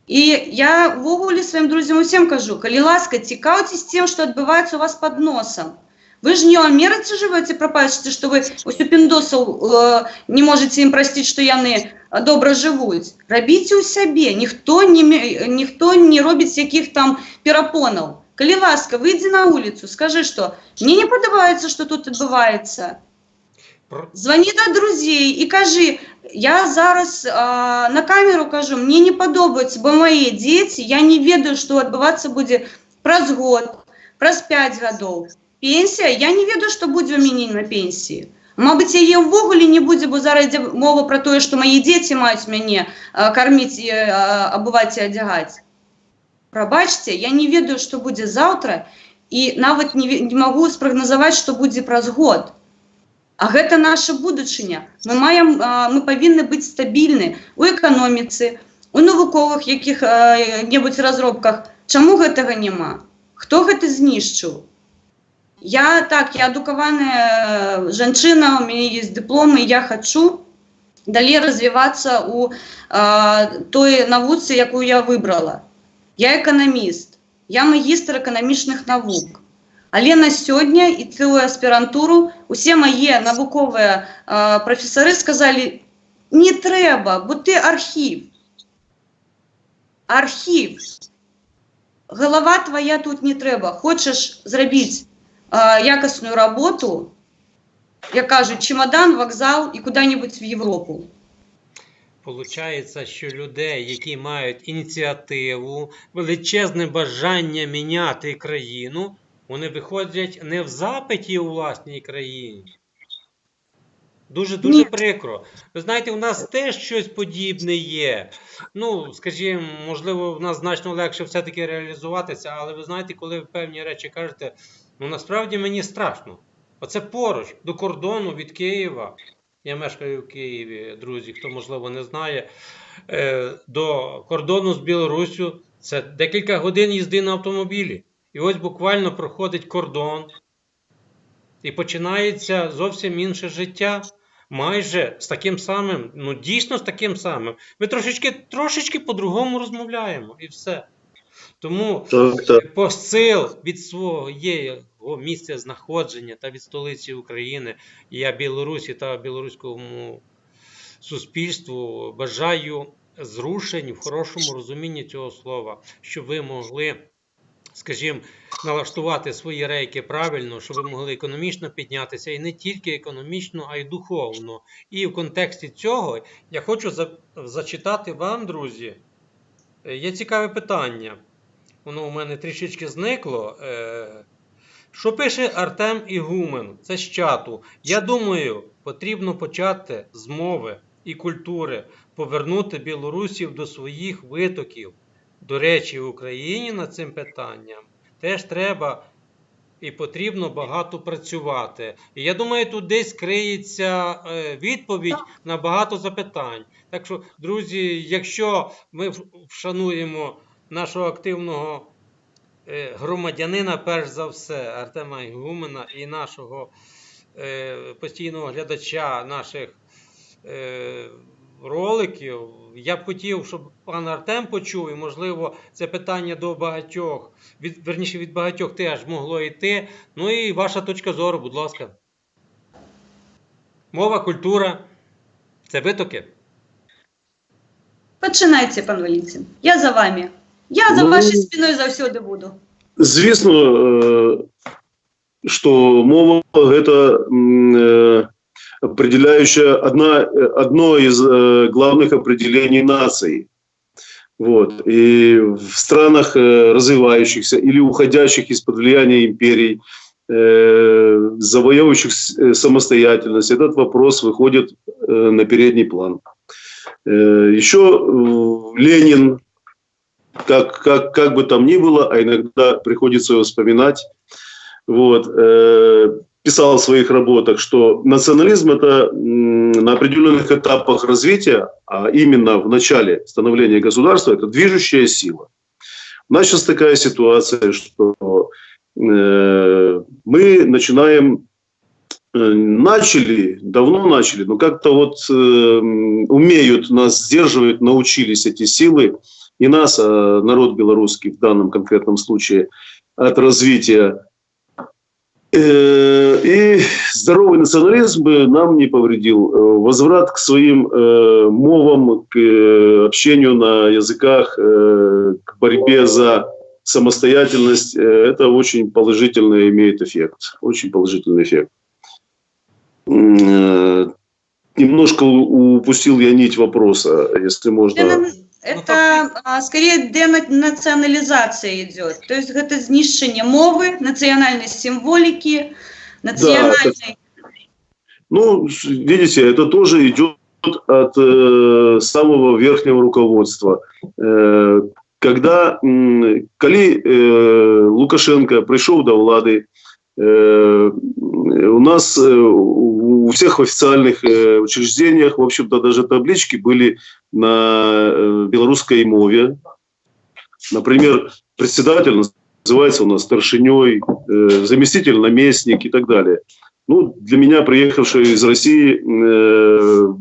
І я вогулі своїм друзям усім кажу, коли ласка, цікавтесь тим, що відбувається у вас під носом. Ви ж не у Америці живете, пропачете, що ви ось у піндосів не можете їм простити, що вони добре живуть. Робіть у себе, ніхто не робить яких там перепонів. Коли ласка, вийди на вулицю, скажи, що мені не подобається, що тут відбувається. Дзвони до друзей і кажи, я зараз на камеру кажу, мені не подобається, бо мої діти, я не ведаю, що відбуватися буде праз год, праз 5 років. Пенсія, я не ведаю, що буде у мене на пенсії. Мабуть, її ввогуле не буде, бо зараз йде мова про те, що мої діти мають мене кормити, обувати і одягати. Пробачте, я не ведаю, що буде завтра, і навіть не можу спрогнозувати, що буде праз год. А це наша будучиня. Ми повинні бути стабільні у економіці, у наукових яких-небудь розробках. Чому цього нема? Хто це знищив? Я адукованная женщина, у меня есть диплом, и я хочу далі розвиватися у той науці, яку я вибрала. Я економіст, я магістр економічних наук. Але на сьогодні і цю аспірантуру усі мої наукові професори сказали, не треба, бо ти архів. Архів. Голова твоя тут не треба. Хочеш зробити якісну роботу, як кажуть, чемодан, вокзал і куди-небудь в Європу. Получається, що людей, які мають ініціативу, величезне бажання міняти країну, вони виходять не в запиті у власній країні. Дуже прикро. Ви знаєте, у нас теж щось подібне є. Ну, скажімо, можливо, в нас значно легше все-таки реалізуватися, але ви знаєте, коли ви певні речі кажете, ну, насправді мені страшно. Оце поруч, до кордону від Києва. Я мешкаю в Києві, друзі, хто, можливо, не знає. До кордону з Білоруссю це декілька годин їзди на автомобілі. І ось буквально проходить кордон. І починається зовсім інше життя. Майже з таким самим, ну дійсно з таким самим. Ми трошечки по-другому розмовляємо і все. Тому посил від своєї свого місця знаходження та від столиці України. І я Білорусі та білоруському суспільству бажаю зрушень в хорошому розумінні цього слова, щоб ви могли, скажімо, налаштувати свої рейки правильно, щоб ви могли економічно піднятися, і не тільки економічно, а й духовно. І в контексті цього я хочу зачитати вам, друзі, є цікаве питання. Воно у мене трішечки зникло. Що пише Артем Ігумен? Це з чату. Я думаю, потрібно почати з мови і культури, повернути білорусів до своїх витоків. До речі, в Україні над цим питанням теж треба і потрібно багато працювати. І я думаю, тут десь криється відповідь на багато запитань. Так що, друзі, якщо ми вшануємо нашого активного громадянина, перш за все, Артема Ігумена, і нашого постійного глядача наших роликів, я б хотів, щоб пан Артем почув, і, можливо, це питання до багатьох, верніше від багатьох теж могло йти. Ну і ваша точка зору, будь ласка. Мова, культура – це витоки? Починайте, пан Валентин. Я за вами. Я за вашою спиною завсюди буду. Звісно, що мова – це определяющее одно из главных определений нации. Вот. И в странах развивающихся или уходящих из-под влияния империй, завоевывающих самостоятельность, этот вопрос выходит на передний план. Еще Ленин, как бы там ни было, а иногда приходится его вспоминать, вот, писал в своих работах, что национализм – это на определенных этапах развития, а именно в начале становления государства, это движущая сила. У нас сейчас такая ситуация, что мы давно начали, но как-то вот умеют нас сдерживать, научились эти силы, не нас, а народ белорусский в данном конкретном случае, от развития. И здоровый национализм бы нам не повредил. Возврат к своим мовам, к общению на языках, к борьбе за самостоятельность, это очень положительный имеет эффект. Очень положительный эффект. Немножко упустил я нить вопроса, если можно. Это скорее денационализация идет. То есть это знищение мовы, национальной символики, национальной... Да, ну, видите, это тоже идет от самого верхнего руководства. Когда Лукашенко пришел до влады, у нас у всех официальных учреждениях, в общем-то, даже таблички были на белорусской мове. Например, председатель называется у нас старшиней, заместитель наместник и так далее. Ну, для меня, приехавшего из России,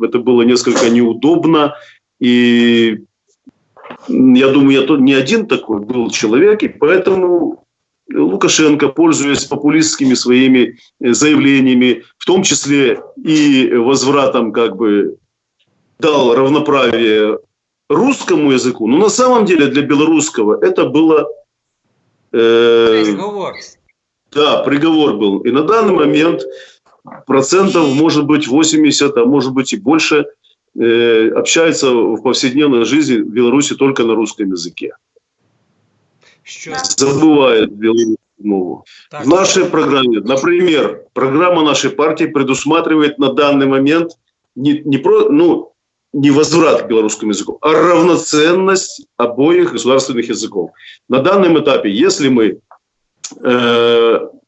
это было несколько неудобно. И я думаю, я не один такой был человек, и поэтому Лукашенко, пользуясь популистскими своими заявлениями, в том числе и возвратом, как бы, дал равноправие русскому языку, но на самом деле для белорусского это было... приговор. Да, приговор был. И на данный момент процентов, может быть, 80, а может быть и больше, общается в повседневной жизни в Беларуси только на русском языке. Забывает белорусскую мову. В нашей программе, например, программа нашей партии предусматривает на данный момент не возврат к белорусскому языку, а равноценность обоих государственных языков. На данном этапе, если мы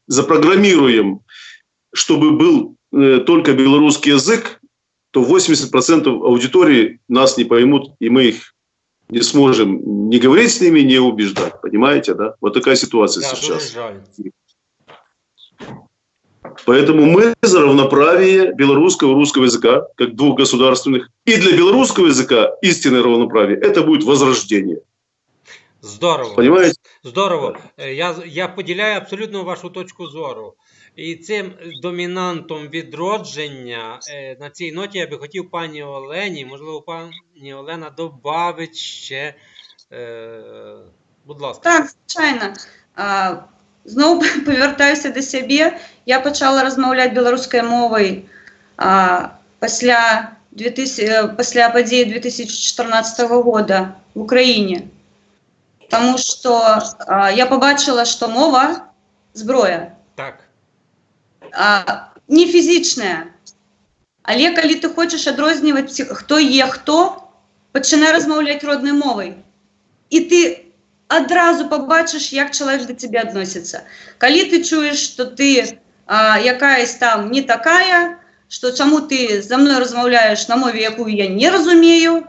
запрограммируем, чтобы был только белорусский язык, то 80% аудитории нас не поймут, и мы их не сможем не говорить с ними, не убеждать. Понимаете, да? Вот такая ситуация сейчас. Поэтому мы за равноправие белорусского и русского языка, как двух государственных. И для белорусского языка истинное равноправие – это будет возрождение. Здорово. Понимаете? Здорово. Я поділяю абсолютно вашу точку зору. І цим домінантом відродження на цій ноті я би хотів пані Олені, можливо, пані Олена добавить ще, будь ласка. Так, звичайно. Знову повертаюся до себе. Я почала розмовляти білоруською мовою після подій 2014 року в Україні. Тому що я побачила, що мова – зброя. Так. Не фізична. Але коли ти хочеш відрізнювати, хто є хто, починай розмовляти родною мовою. І ти одразу побачиш, як чоловік до тебе відноситься. Коли ти чуєш, що ти якась там не така, що чому ти зі мною розмовляєш на мові, яку я не розумію,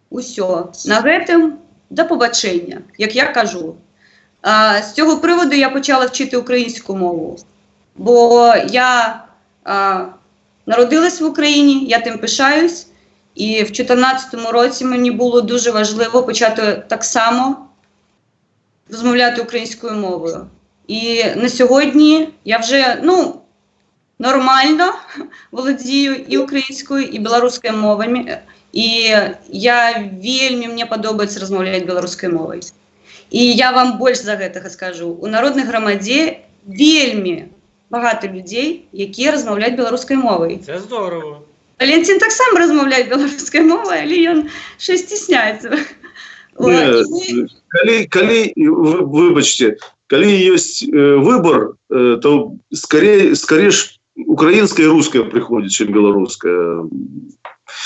усьо. На гэтым до побачення, як я кажу. З цього приводу я почала вчити українську мову. Бо я народилась в Україні, я тим пишаюсь. І в 2014 році мені було дуже важливо почати так само розмовляти українською мовою. І на сьогодні я вже нормально володію і українською, і білоруською мовами. І мені подобається розмовляти білоруською мовою. І я вам більше за гэтага скажу. У народній громаді вельми багато людей, які розмовляють білоруською мовою. Це здорово. Валентин так само розмовляє білоруською мовою, але він щось стісняється. Вибачте, коли є вибір, то скорее українська і русская приходить, чем белорусская.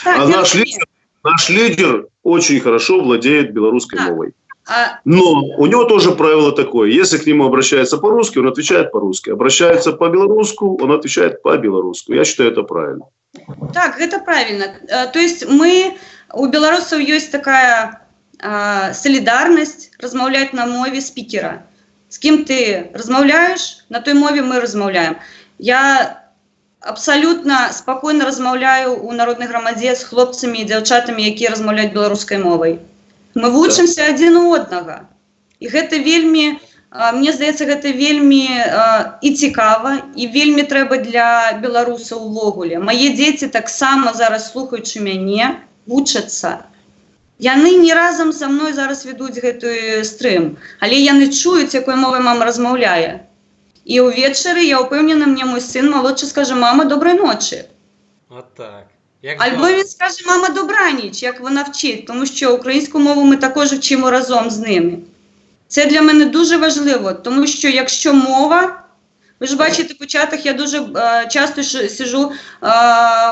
А наш лидер очень хорошо владеет белорусской мовой. Но у него тоже правило такое. Если к нему обращаются по-русски, он отвечает по-русски. Обращается по-белоруску, он отвечает по-белоруску. Я считаю, это правильно. Так, это правильно. То есть у белорусов есть такая солідарність розмовляти на мові спікера. З ким ти розмовляєш, на той мові ми розмовляємо. Я абсолютно спокійно розмовляю у народній громаді з хлопцями і дівчатами, які розмовляють білоруською мовою. Ми вчимося один у одного. І це вельми, мені здається, це вельми і цікаво, і вельми треба для білорусів увогуле. Мої діти так само зараз, слухаючи мене, вчаться. Яны не разом со мною зараз ведуть гэты стрим, але яны чують, якою мовою мама розмовляє. І увечері, я впевнена, мені мій син молодший скаже: «Мама, доброї ночі». От так. Або він скаже: «Мама, добраніч», як вона вчить, тому що українську мову ми також вчимо разом з ними. Це для мене дуже важливо, тому що якщо мова, ви ж бачите по чатах, я дуже часто сиджу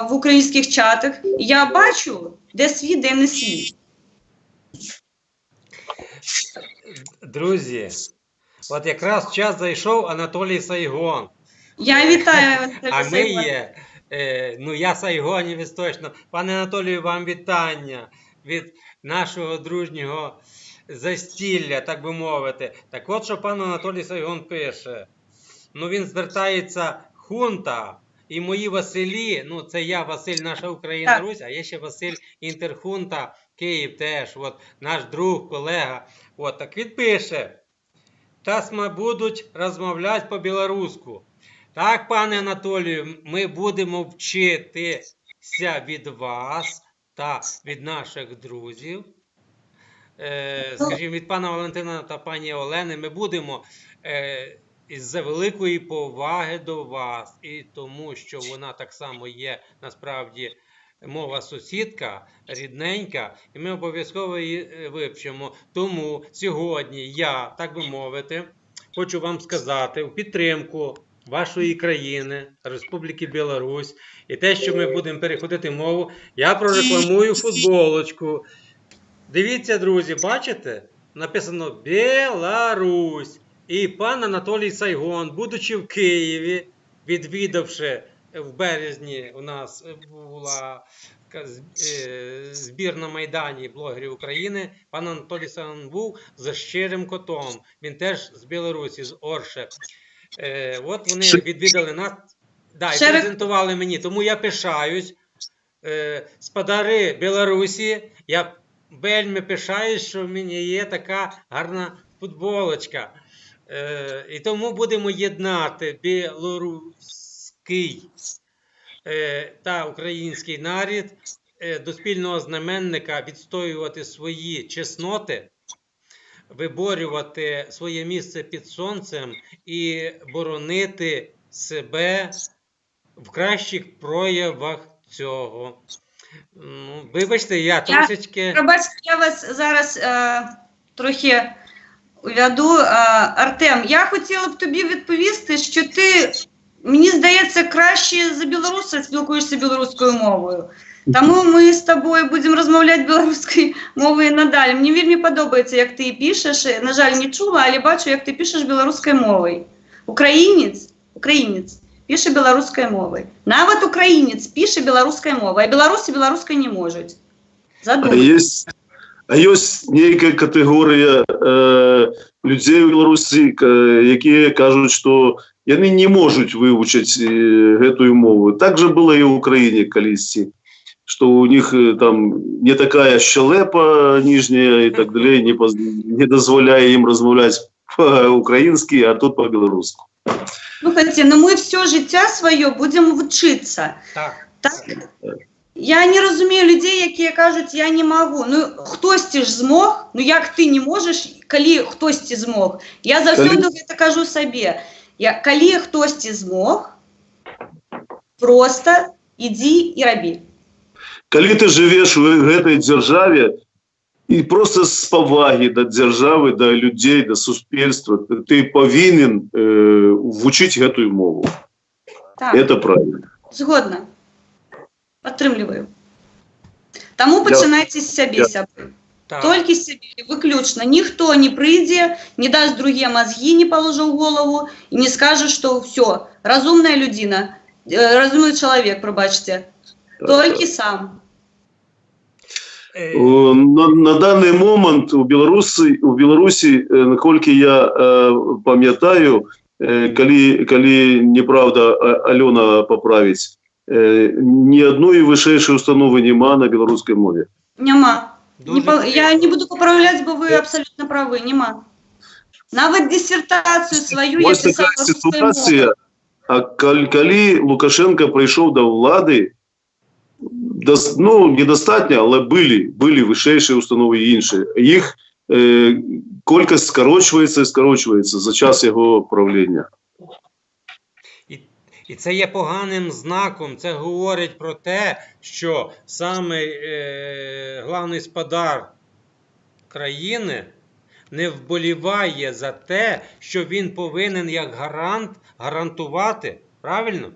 в українських чатах, і я бачу, де свій, де не свій. Друзі, от якраз час зайшов Анатолій Сайгон. Я вітаю. А ми є, я Сайгонівець точно. Пане Анатолію, вам вітання від нашого дружнього застілля, так би мовити. Так от, що пан Анатолій Сайгон пише. Він звертається хунта. І мої Василі, це я, Василь, наша Україна, Русь, а є ще Василь Інтерхунта, Київ теж, наш друг, колега. Так він пише: «Тасма будуть розмовляти по-білоруську». Так, пане Анатолію, ми будемо вчитися від вас та від наших друзів. Скажімо, від пана Валентина та пані Олени, ми будемо із-за великої поваги до вас, і тому, що вона так само є, насправді, мова сусідка, рідненька, і ми обов'язково її вивчимо. Тому сьогодні я, так би мовити, хочу вам сказати у підтримку вашої країни, Республіки Білорусь, і те, що ми будемо переходити мову, я прорекламую футболочку. Дивіться, друзі, бачите? Написано «Білорусь». І пан Анатолій Сайгон, будучи в Києві, відвідавши в березні, у нас була збір на Майдані блогерів України, пан Анатолій Сайгон був за Щирим Котом. Він теж з Білорусі, з Орше. От вони відвідали нас, і презентували мені. Тому я пишаюсь. Сподари Білорусі, я вельми пишаюсь, що в мене є така гарна футболочка. І тому будемо єднати білоруський та український народ до спільного знаменника, відстоювати свої чесноти, виборювати своє місце під сонцем і боронити себе в кращих проявах цього. Вибачте, я трошечки... Пробачте, я вас зараз трохи увяду. Артем, я хотіла б тобі відповісти, що ти, мені здається, краще за білоруса спілкуєшся білоруською мовою. Тому ми з тобою будемо розмовляти білоруською мовою надалі. Мені вельми подобається, як ти пишеш. На жаль, не чула, але бачу, як ти пишеш білоруською мовою. Українець пише білоруською мовою. Навіть українець пише білоруською мовою, а білоруси білоруською не можуть. Задумайтесь. А є нейка категорія людей у Білорусі, які кажуть, що вони не можуть вивчити гэтую мову. Так же було і в Україні колись, що у них там не така щелепа нижня і так далі, не дозволяє їм розмовляти по-українськи, а тут по-білоруськи. Слухайте, но ми все життя своє будемо вчитися. Так? Я не розумію людей, які кажуть, я не можу. Ну, хтось ж змог, ну як ти не можеш, коли хтось змог? Я завжди це кажу собі. Коли хтось змог, просто іди і роби. Коли ти живеш в цій державі, і просто з поваги до держави, до людей, до суспільства, ти повинен вчити цю мову. Так. Це правильно. Згодна. Підтримую. Тому починайте з себе. Тільки з себе, виключно. Ніхто не прийде, не дасть другі мозги, не положив в голову і не скаже, що все, розумна людина, розумний чоловік, пробачте. Тільки сам. На даний момент у Білорусі, наскільки я пам'ятаю, коли неправда Альона поправить, ні одної вищої установи нема на білоруській мові. Нема. Я не буду поправляти, бо ви абсолютно праві, нема. Навіть дисертацію свою я писала русською мовою. А коли Лукашенко прийшов до влади, ну, недостатньо, але були вищі установи і інші. Їх кількість скорочується за час його правління. І це є поганим знаком. Це говорить про те, що саме главний сподар країни не вболіває за те, що він повинен як гарант гарантувати. Правильно?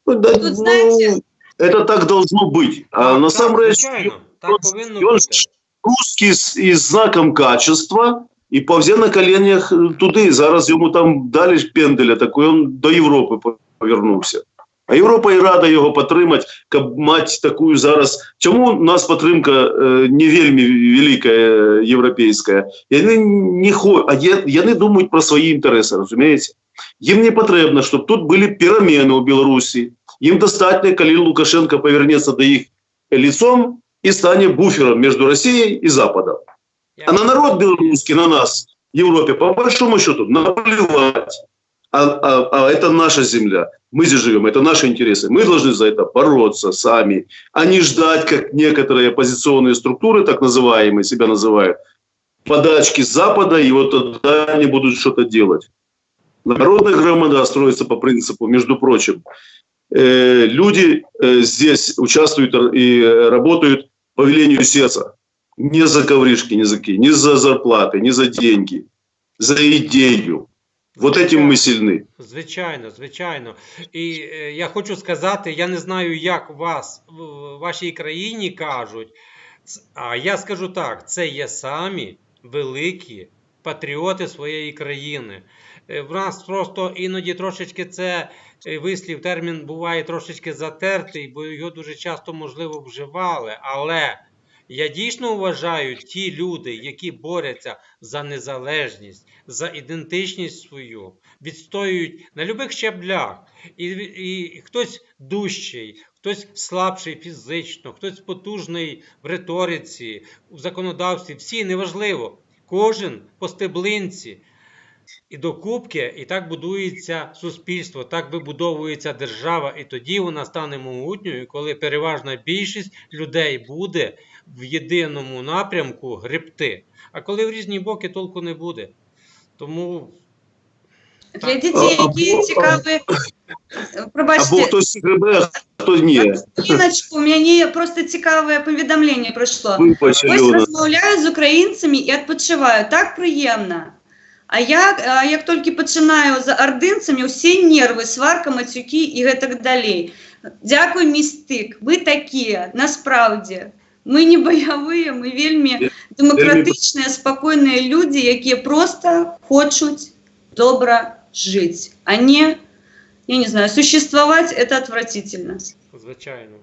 Тут, знаете, это так должно быть. А на самом деле, он русский із знаком качества і повзе на коленях туди. Зараз йому там дали пенделя, такий він до Європи повернувся. А Європа і рада його підтримати, як мати таку зараз. Чому у нас підтримка не вельми велика європейська? Вони думають про свої інтереси, розумієте? Їм не потрібно, щоб тут були переміни у Білорусі. Їм достатньо, коли Лукашенко повернеться до їх лицом і стане буфером між Росією і Западом. А на народ білоруський, на нас, в Європі, по большому счету, наплевать. А это наша земля. Мы здесь живем, это наши интересы. Мы должны за это бороться сами, а не ждать, как некоторые оппозиционные структуры, так называемые, себя называют, подачки с Запада, и вот тогда они будут что-то делать. Народная громада строится по принципу, между прочим, люди здесь участвуют и работают по велению сердца. Не за ковришки, не за какие, не за зарплаты, не за деньги, за идею. Вот этим ми сильні. Звичайно, звичайно. І я хочу сказати, я не знаю, як вас в вашій країні кажуть, а я скажу так, це є самі великі патріоти своєї країни. В нас просто іноді трошечки це вислів, термін буває трошечки затертий, бо його дуже часто, можливо, вживали, але Я дійсно вважаю, ті люди, які борються за незалежність, за ідентичність свою, відстоюють на любих щаблях. І хтось дужчий, хтось слабший фізично, хтось потужний в риториці, в законодавстві. Всі, неважливо. Кожен по стеблинці. І докупки, і так будується суспільство, так вибудовується держава, і тоді вона стане могутньою, коли переважна більшість людей буде в єдиному напрямку гребти. А коли в різні боки, толку не буде. Тому... Для дітей, які цікаві... Пробачте. Або хтось гребе, а хтось ні. Іночку, мені просто цікаве повідомлення прийшло. Вибач, Ось Альона. розмовляю з українцями і відпочиваю. Так приємно. А як тільки починаю за ординцями, всі нерви, сварка, матюки і так далі. Дякую, містик. Ви такі, насправді. Ми не бойові, ми вельми демократичні, спокійні люди, які просто хочуть добре жити. А не, я не знаю, существувати – це отвратительно. Звичайно.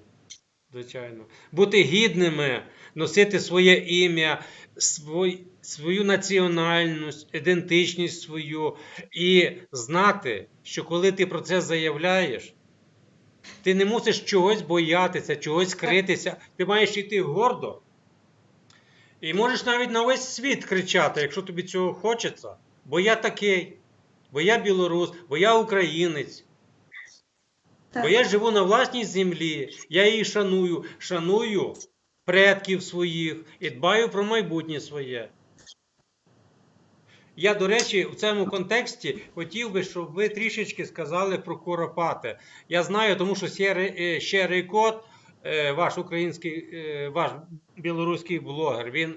Звичайно. Бути гідними, носити своє ім'я, свою національність, ідентичність свою і знати, що коли ти про це заявляєш, ти не мусиш чогось боятися, чогось критися, ти маєш йти гордо. І можеш навіть на весь світ кричати, якщо тобі цього хочеться, бо я такий, бо я білорус, бо я українець. Бо я живу на власній землі, я її шаную предків своїх і дбаю про майбутнє своє. Я, до речі, в цьому контексті хотів би, щоб ви трішечки сказали про Куропати. Я знаю, тому що Щерий Кот, ваш білоруський блогер, він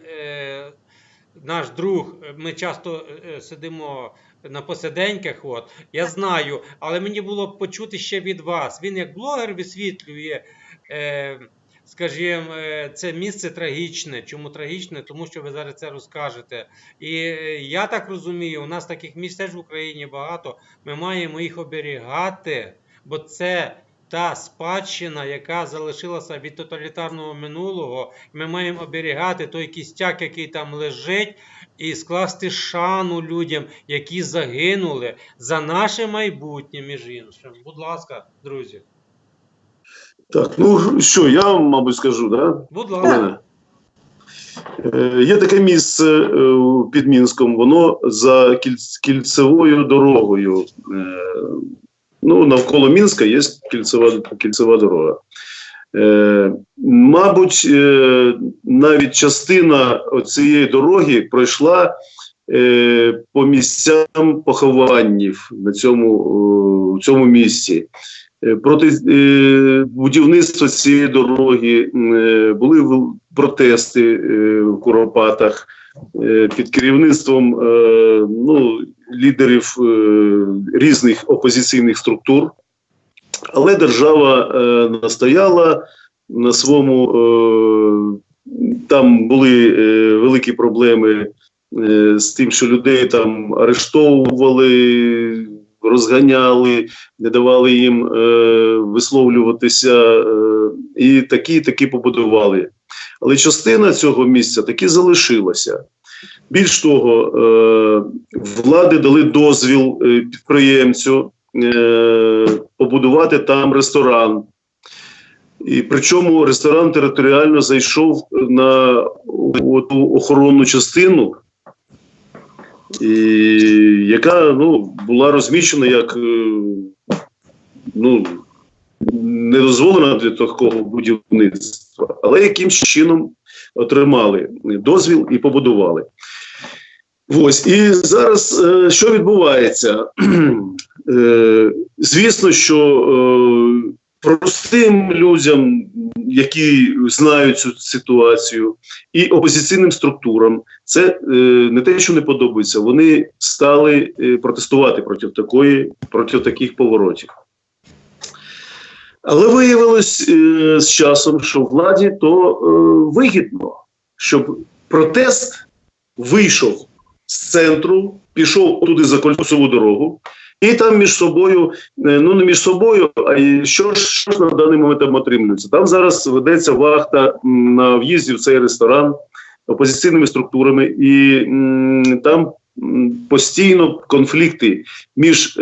наш друг, ми часто сидимо на посиденьках, я знаю, але мені було б почути ще від вас. Він як блогер висвітлює, скажімо, це місце трагічне. Чому трагічне? Тому що ви зараз це розкажете. І я так розумію, у нас таких місць теж в Україні багато, ми маємо їх оберігати, бо це та спадщина, яка залишилася від тоталітарного минулого. Ми маємо оберігати той кістяк, який там лежить, і скласти шану людям, які загинули за наше майбутнє, між іншим. Будь ласка, друзі. Так, ну що, я вам, мабуть, скажу, да? Будь ласка. Є таке місце під Мінськом, воно за кільцевою дорогою. Ну, навколо Мінська є кільцева дорога. Мабуть, навіть частина цієї дороги пройшла по місцям похованнів на цьому місці. Проти будівництва цієї дороги були протести в Куропатах під керівництвом лідерів різних опозиційних структур. Але держава настояла на своєму, там були великі проблеми з тим, що людей там арештовували, розганяли, не давали їм висловлюватися, і такі побудували. Але частина цього місця таки залишилася. Більш того, влади дали дозвіл підприємцю побудувати там ресторан. І причому ресторан територіально зайшов на ту охоронну частину, яка була розміщена як не дозволена для такого будівництва, але якимсь чином отримали дозвіл і побудували. Ось, і зараз що відбувається? Звісно, що простим людям, які знають цю ситуацію, і опозиційним структурам, це не те, що не подобається, вони стали протестувати проти таких поворотів. Але виявилось з часом, що владі то вигідно, щоб протест вийшов з центру, пішов туди за кольцеву дорогу, І там між собою, ну не між собою, а і що ж на даний момент там отримується. Там зараз ведеться вахта на в'їзді в цей ресторан опозиційними структурами, і там постійно конфлікти між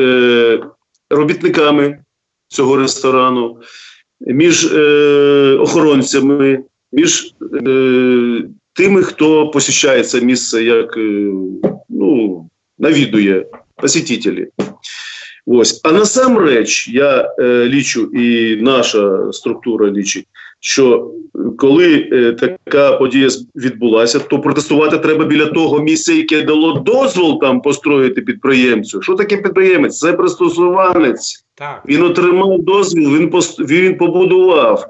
робітниками цього ресторану, між охоронцями, між тими, хто посещає це місце, як ну, навідує посетителі. Ось. А насамреч, я лічу, і наша структура лічить, що коли така подія відбулася, то протестувати треба біля того місця, яке дало дозвіл там построїти підприємцю. Що таке підприємець? Це пристосуванець. Так. Він отримав дозвіл, він побудував.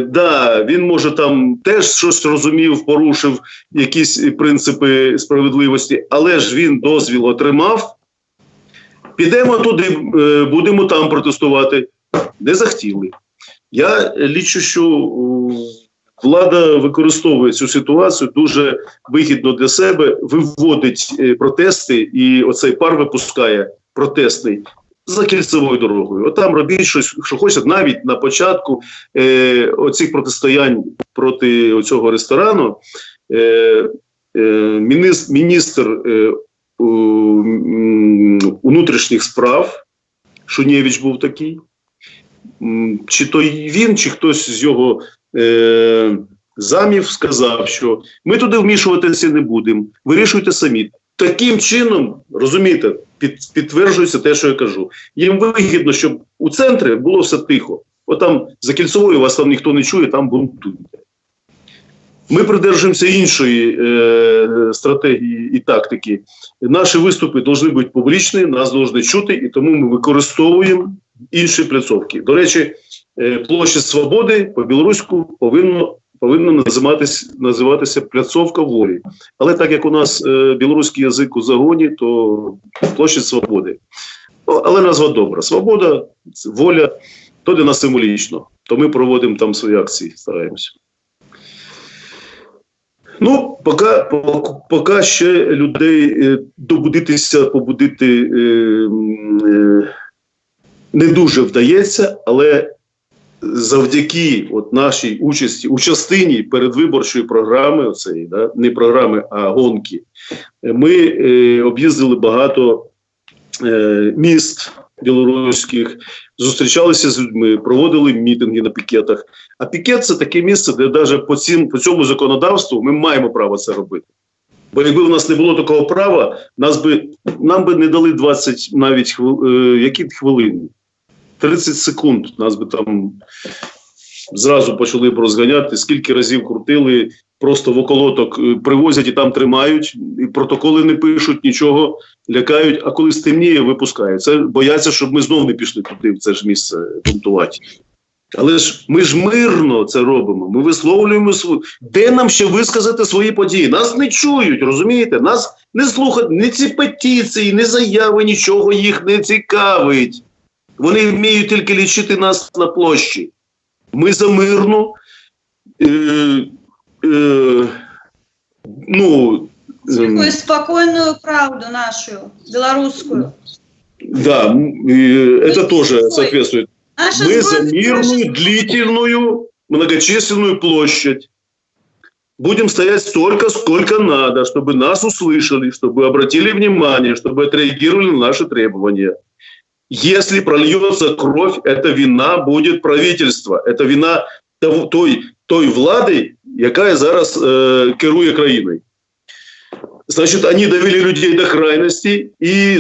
Да, він, може, там теж щось розумів, порушив якісь принципи справедливості, але ж він дозвіл отримав. Підемо туди, будемо там протестувати. Не захотіли. Я лічу, що влада використовує цю ситуацію дуже вигідно для себе, виводить протести, і оцей пар випускає протестний за кільцевою дорогою. От там робіть щось, що хочуть, навіть на початку оцих протистоянь проти цього ресторану міністр внутрішніх справ Шунєвич був такий, чи то він, чи хтось з його замів сказав, що ми туди вмішуватися не будемо, вирішуйте самі. Таким чином, розумієте, підтверджується те, що я кажу. Їм вигідно, щоб у центрі було все тихо. От там за Кільцевою вас там ніхто не чує, там бунтуйте. Ми придержуємося іншої стратегії і тактики. Наші виступи повинні бути публічні, нас повинні чути, і тому ми використовуємо інші пляцовки. До речі, площа Свободи по-білоруську повинна називатися Пляцовка Волі. Але так як у нас білоруський язик у загоні, то площа Свободи. Ну, але назва добра. Свобода, воля, то для нас символічно. То ми проводимо там свої акції, стараємося. Ну, поки ще людей побудити не дуже вдається, але завдяки нашій участі у частині передвиборчої програми, оцеї, да, не програми, а гонки, ми об'їздили багато міст білоруських, зустрічалися з людьми, проводили мітинги на пікетах. А пікет – це таке місце, де навіть по цьому законодавству ми маємо право це робити. Бо якби в нас не було такого права, нам би не дали 20 навіть хвилин. 30 секунд нас би там зразу почали б розганяти, скільки разів крутили, просто в околоток привозять і там тримають, і протоколи не пишуть, нічого, лякають, а коли стемніє, випускають. Це бояться, щоб ми знов не пішли туди, в це ж місце бунтувати. Але ж ми ж мирно це робимо, ми висловлюємо де нам ще висказати свої події? Нас не чують, розумієте? Нас не слухають, ні ці петиції, ні заяви, нічого їх не цікавить. Вони вміють тільки лічити нас на площі. Ми за мирну, такую спокойную правду нашу, белорусскую. Да, это тоже соответствует. Мы за мирную, длительную, многочисленную площадь. Будем стоять столько, сколько надо, чтобы нас услышали, чтобы обратили внимание, чтобы отреагировали на наши требования. Если прольется кровь, эта вина будет правительства. Это вина той влади, яка зараз керує країною. Значит, они довели людей до крайности и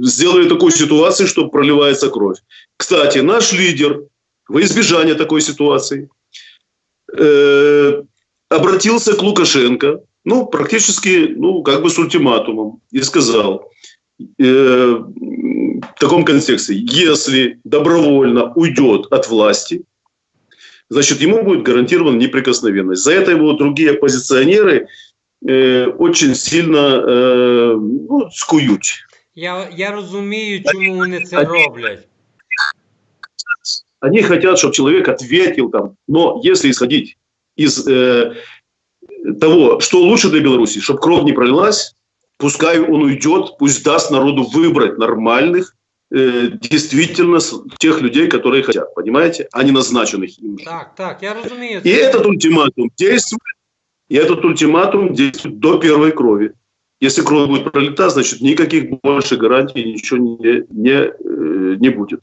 сделали такую ситуацию, что проливается кровь. Кстати, наш лидер во избежание такой ситуации обратился к Лукашенко, практически, как бы с ультиматумом, и сказал в таком контексте: если добровольно уйдет от власти, значит, ему будет гарантирована неприкосновенность. За это его другие оппозиционеры очень сильно скують. Я розумію, чому вони це роблять. Они хотят, чтобы человек ответил там. Но если исходить из того, что лучше для Беларуси, чтобы кровь не пролилась, Пускай он уйдет, пусть даст народу выбрать нормальных, действительно тех людей, которые хотят, понимаете, а не назначенных им. Так, я розумію. И этот ультиматум действует до первой крови. Если кровь будет пролита, значит никаких больше гарантий, ничего не будет.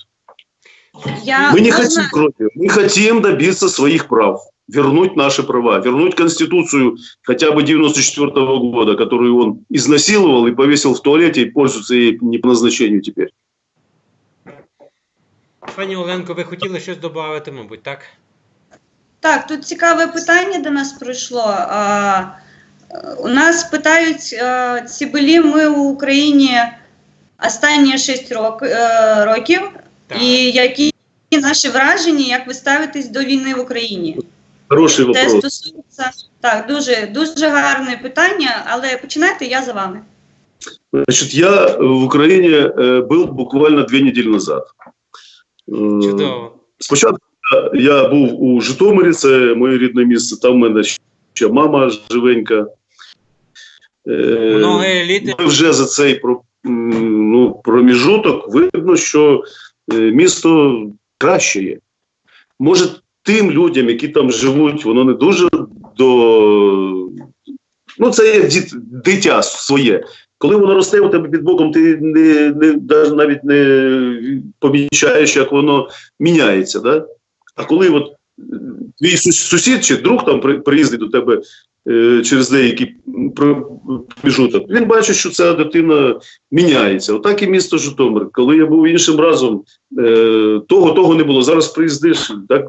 Мы не хотим крови, мы хотим добиться своих прав, вернуть наши права, вернуть Конституцию хотя бы 94-го года, которую он изнасиловал и повесил в туалете и пользуется ей не по назначению теперь. Пані Оленко, ви хотіли щось додати, мабуть, так? Так, тут цікаве питання до нас прийшло. У нас питають, чи були ми в Україні останні 6 років, Так. і які наші враження, як ви ставитесь до війни в Україні? Хороший Це вопрос. стосується, так, дуже гарне питання, але починайте, я за вами. Значит, я в Украине был буквально 2 недели назад. Чудово. Спочатку я був у Житомирі, це моє рідне місце, там в мене ще мама живенька. Много еліти. Ми вже за цей проміжуток видно, що місто краще є. Може, тим людям, які там живуть, воно не дуже це як дитя своє. Коли воно росте у тебе під боком, ти навіть не помічаєш, як воно міняється. Да? А коли от твій сусід чи друг там приїздить до тебе через деякий проміжуток, він бачить, що ця дитина міняється. Отак і місто Житомир. Коли я був іншим разом, того не було. Зараз приїздиш, так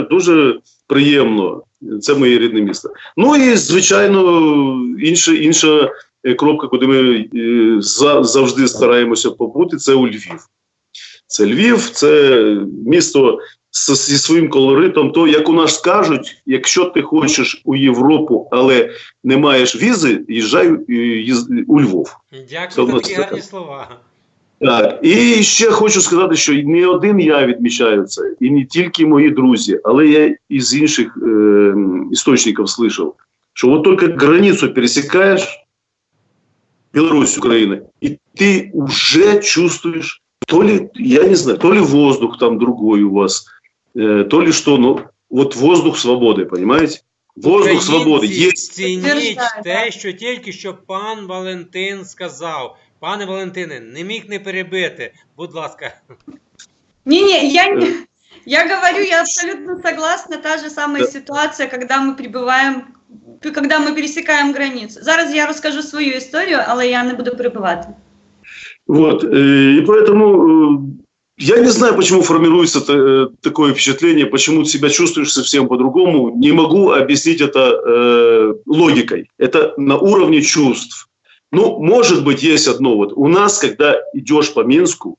дуже приємно. Це моє рідне місто. Ну і, звичайно, інша кропка, куди ми завжди стараємося побути, це у Львів. Це Львів, це місто зі своїм колоритом. То, як у нас кажуть, якщо ти хочеш у Європу, але не маєш візи, їжджай у Львов. Дякую за такі гарні слова. Так, і ще хочу сказати, що не один я відмічаю це, і не тільки мої друзі, але я із інших істочників слышав, що от тільки границю пересікаєш, Беларусь, Украина, и ты уже чувствуешь, то ли воздух там другой у вас, то ли что, вот воздух свободы, понимаете? Воздух свободи. Є. Цініть те, що тільки що пан Валентин сказав. Пане Валентине, не міг не перебити. Будь ласка. Я говорю, я абсолютно согласна. Та же самая ситуация, когда мы пересекаем границу. Зараз я розкажу свою історію, але я не буду перебивати. Вот, и поэтому я не знаю, почему формируется такое впечатление, почему ты себя чувствуешь совсем по-другому. Не могу объяснить это логикой. Это на уровне чувств. Ну, может быть, есть одно. Вот у нас, когда идешь по Минску,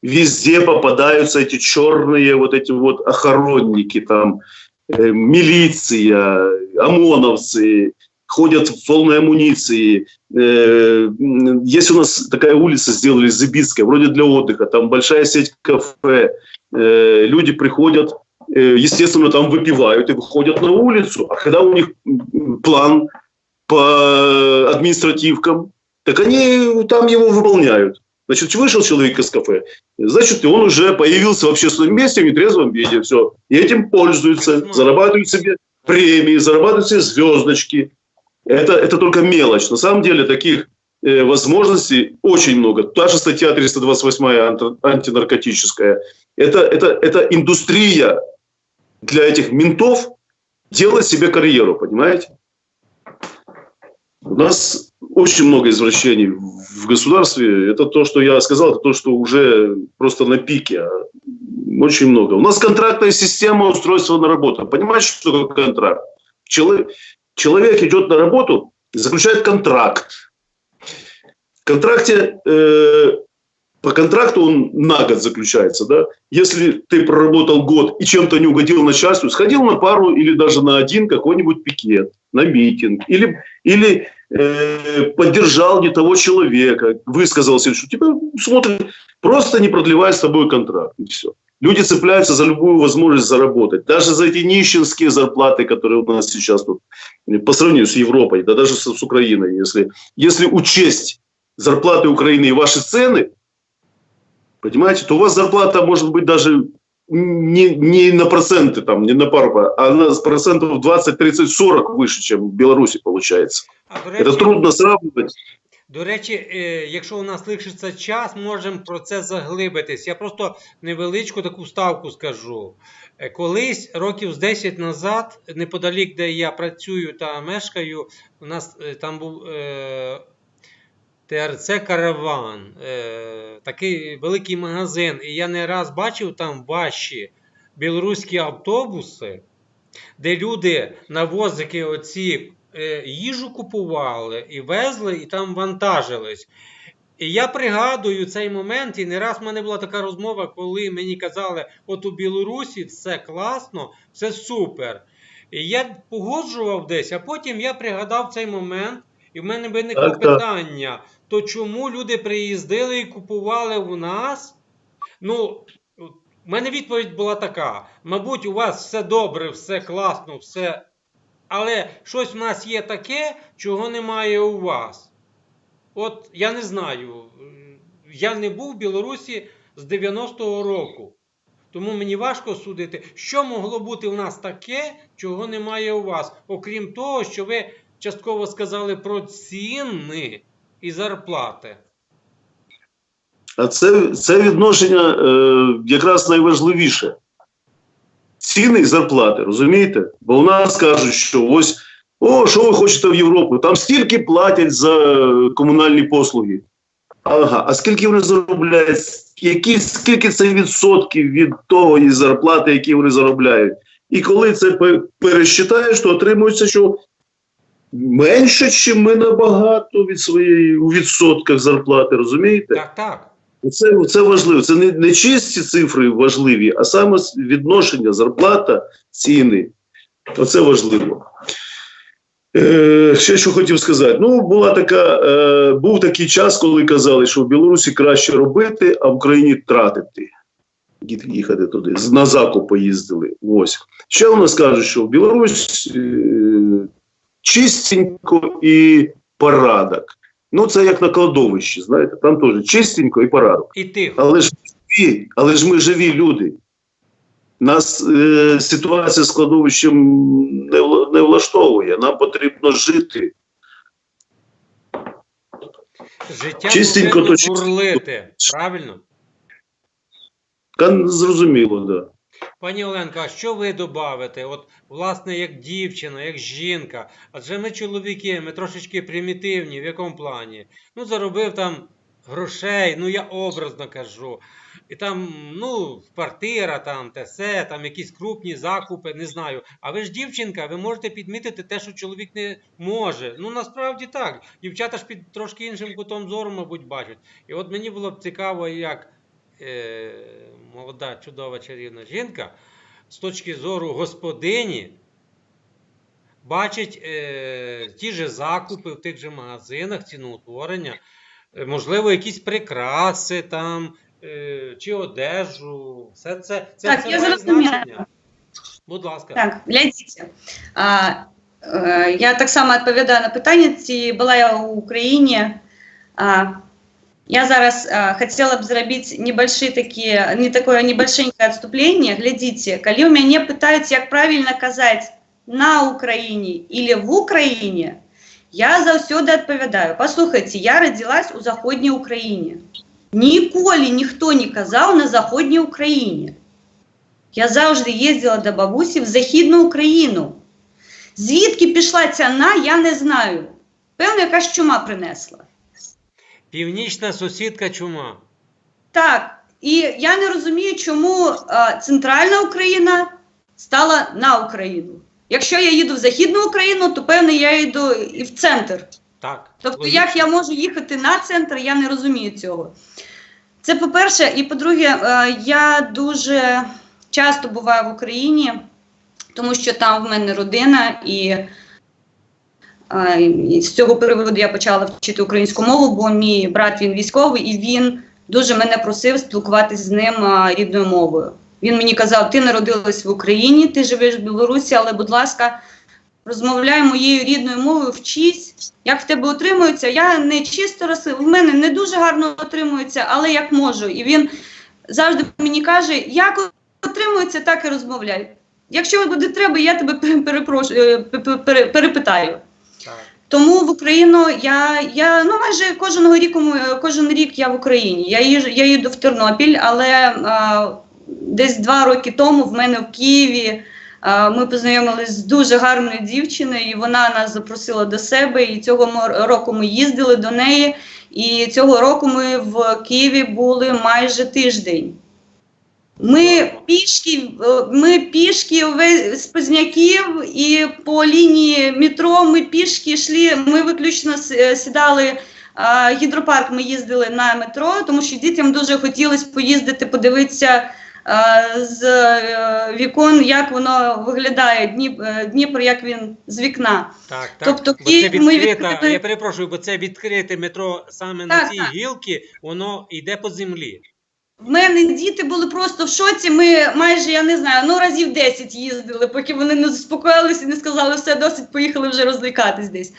везде попадаются эти черные вот эти вот охранники, там, милиция, ОМОНовцы, ходят в полной амуниции. Есть у нас такая улица, сделали Зыбицкая, вроде для отдыха, там большая сеть кафе. Люди приходят, естественно, там выпивают и выходят на улицу. А когда у них план по административкам, так они там его выполняют. Значит, вышел человек из кафе, значит, он уже появился в общественном месте в нетрезвом виде, все. И этим пользуются, зарабатывают себе премии, зарабатывают себе звездочки. Это только мелочь. На самом деле таких возможностей очень много. Та же статья 328 антинаркотическая. Это индустрия для этих ментов делать себе карьеру, понимаете? У нас очень много извращений в государстве. Это то, что я сказал, это то, что уже просто на пике. Очень много. У нас контрактная система устройства на работу. Понимаете, что такое контракт? Человек идет на работу, заключает контракт. В контракте, по контракту он на год заключается. Да? Если ты проработал год и чем-то не угодил начальству, сходил на пару или даже на один какой-нибудь пикет, на митинг, или поддержал не того человека, высказался, что тебя смотрят, Просто не продлевай с тобой контракт, и все. Люди цепляются за любую возможность заработать. Даже за эти нищенские зарплаты, которые у нас сейчас тут, по сравнению с Европой, да даже с Украиной. Если учесть зарплаты Украины и ваши цены, понимаете, то у вас зарплата может быть даже не на проценты, там, не на пару, а на процентов 20, 30, 40 выше, чем в Беларуси получается. Это трудно сравнивать. До речі, якщо у нас лишиться час, можемо про це заглибитись. Я просто невеличку таку ставку скажу. Колись, років з 10 назад, неподалік, де я працюю та мешкаю, у нас там був ТРЦ «Караван», такий великий магазин. І я не раз бачив там ваші білоруські автобуси, де люди на возики оці їжу купували і везли, і там вантажились. І я пригадую цей момент, і не раз в мене була така розмова, коли мені казали, от у Білорусі все класно, все супер. І я погоджував десь, а потім я пригадав цей момент, і в мене виникло питання, то чому люди приїздили і купували у нас? Ну, в мене відповідь була така, мабуть, у вас все добре, все класно, все... Але щось в нас є таке, чого немає у вас. От я не знаю, я не був в Білорусі з 90-го року. Тому мені важко судити, що могло бути у нас таке, чого немає у вас. Окрім того, що ви частково сказали про ціни і зарплати. А це відношення якраз найважливіше. Ціни і зарплати, розумієте? Бо у нас кажуть, що ось, що ви хочете в Європу? Там стільки платять за комунальні послуги. Ага, а скільки вони заробляють? Скільки це відсотків від того і зарплати, які вони заробляють? І коли це пересчитаєш, то отримується, що менше, ніж ми набагато від своєї у відсотках зарплати, розумієте? Так, так. Це важливо. Це не чисті цифри важливі, а саме відношення, зарплата, ціни. Оце важливо. Ще що хотів сказати. Ну, був такий час, коли казали, що в Білорусі краще робити, а в Україні тратити. Їхати туди. На закупи їздили. Ось. Ще у нас кажуть, що в Білорусі чистенько і порядок. Ну, це як на кладовищі, знаєте, там теж чистенько і порядок. І тихо. Але ж ми живі люди. Нас ситуація з кладовищем не влаштовує. Нам потрібно жити. Життя чистенько повинно то бурлити, правильно? Зрозуміло, так. Да. Пані Оленко, а що ви добавите? От, власне, як дівчина, як жінка. Адже ми чоловіки, ми трошечки примітивні. В якому плані? Ну, заробив там грошей, ну, я образно кажу. І там, ну, квартира, там, те все, там якісь крупні закупи, не знаю. А ви ж дівчинка, ви можете підмітити те, що чоловік не може. Ну, насправді так. Дівчата ж під трошки іншим кутом зору, мабуть, бачать. І от мені було б цікаво, як молода, чудова, чарівна жінка з точки зору господині бачить ті ж закупи в тих же магазинах, ціноутворення, можливо, якісь прикраси там, чи одежу. Все це так, це має значення. Будь ласка. Так, глядите. Я так само відповідаю на питання, ці була я в Україні. Я зараз хотела б зробити такое небольшенькое отступление. Глядите, коли у меня питають, як правильно казати на Україні или в Україні, я завсёды відповідаю. Послухайте, я родилась у Заходній Україні. Ніколи ніхто не казав на Заходній Україні. Я завжди їздила до бабусі в Західну Україну. Звідки пішла ця «на», я не знаю. Певно, якась чума принесла. Північна сусідка чума. Так, і я не розумію, чому центральна Україна стала на Україну. Якщо я їду в Західну Україну, то певно я йду і в центр. Так. Тобто, логічно. як я можу їхати на центр, я не розумію цього. Це по-перше. І по-друге, я дуже часто буваю в Україні, тому що там в мене родина, і з цього приводу я почала вчити українську мову, бо мій брат, він військовий, і він дуже мене просив спілкуватися з ним рідною мовою. Він мені казав, ти народилась в Україні, ти живеш в Білорусі, але, будь ласка, розмовляй моєю рідною мовою, вчись, як в тебе отримується. Я не чисто в мене не дуже гарно отримується, але як можу. І він завжди мені каже, як отримується, так і розмовляй. Якщо буде треба, я тебе перепитаю. Так. Тому в Україну я майже кожен рік я в Україні. Я їду в Тернопіль, але десь 2 роки тому в мене в Києві ми познайомилися з дуже гарною дівчиною, і вона нас запросила до себе, і цього року ми їздили до неї, і цього року ми в Києві були майже тиждень. Ми пішки з Позняків і по лінії метро ми пішки йшли, ми виключно сідали, гідропарк ми їздили на метро, тому що дітям дуже хотілося поїздити, подивитися з вікон, як воно виглядає, Дніпро, як він з вікна. Так. Тобто, Бо це відкрита, я перепрошую, бо це відкрите метро саме на цій гілці, воно йде по землі. В мене діти були просто в шоці, ми майже, я не знаю, разів 10 їздили, поки вони не заспокоїлися і не сказали, все, досить, поїхали вже розвлікатись десь.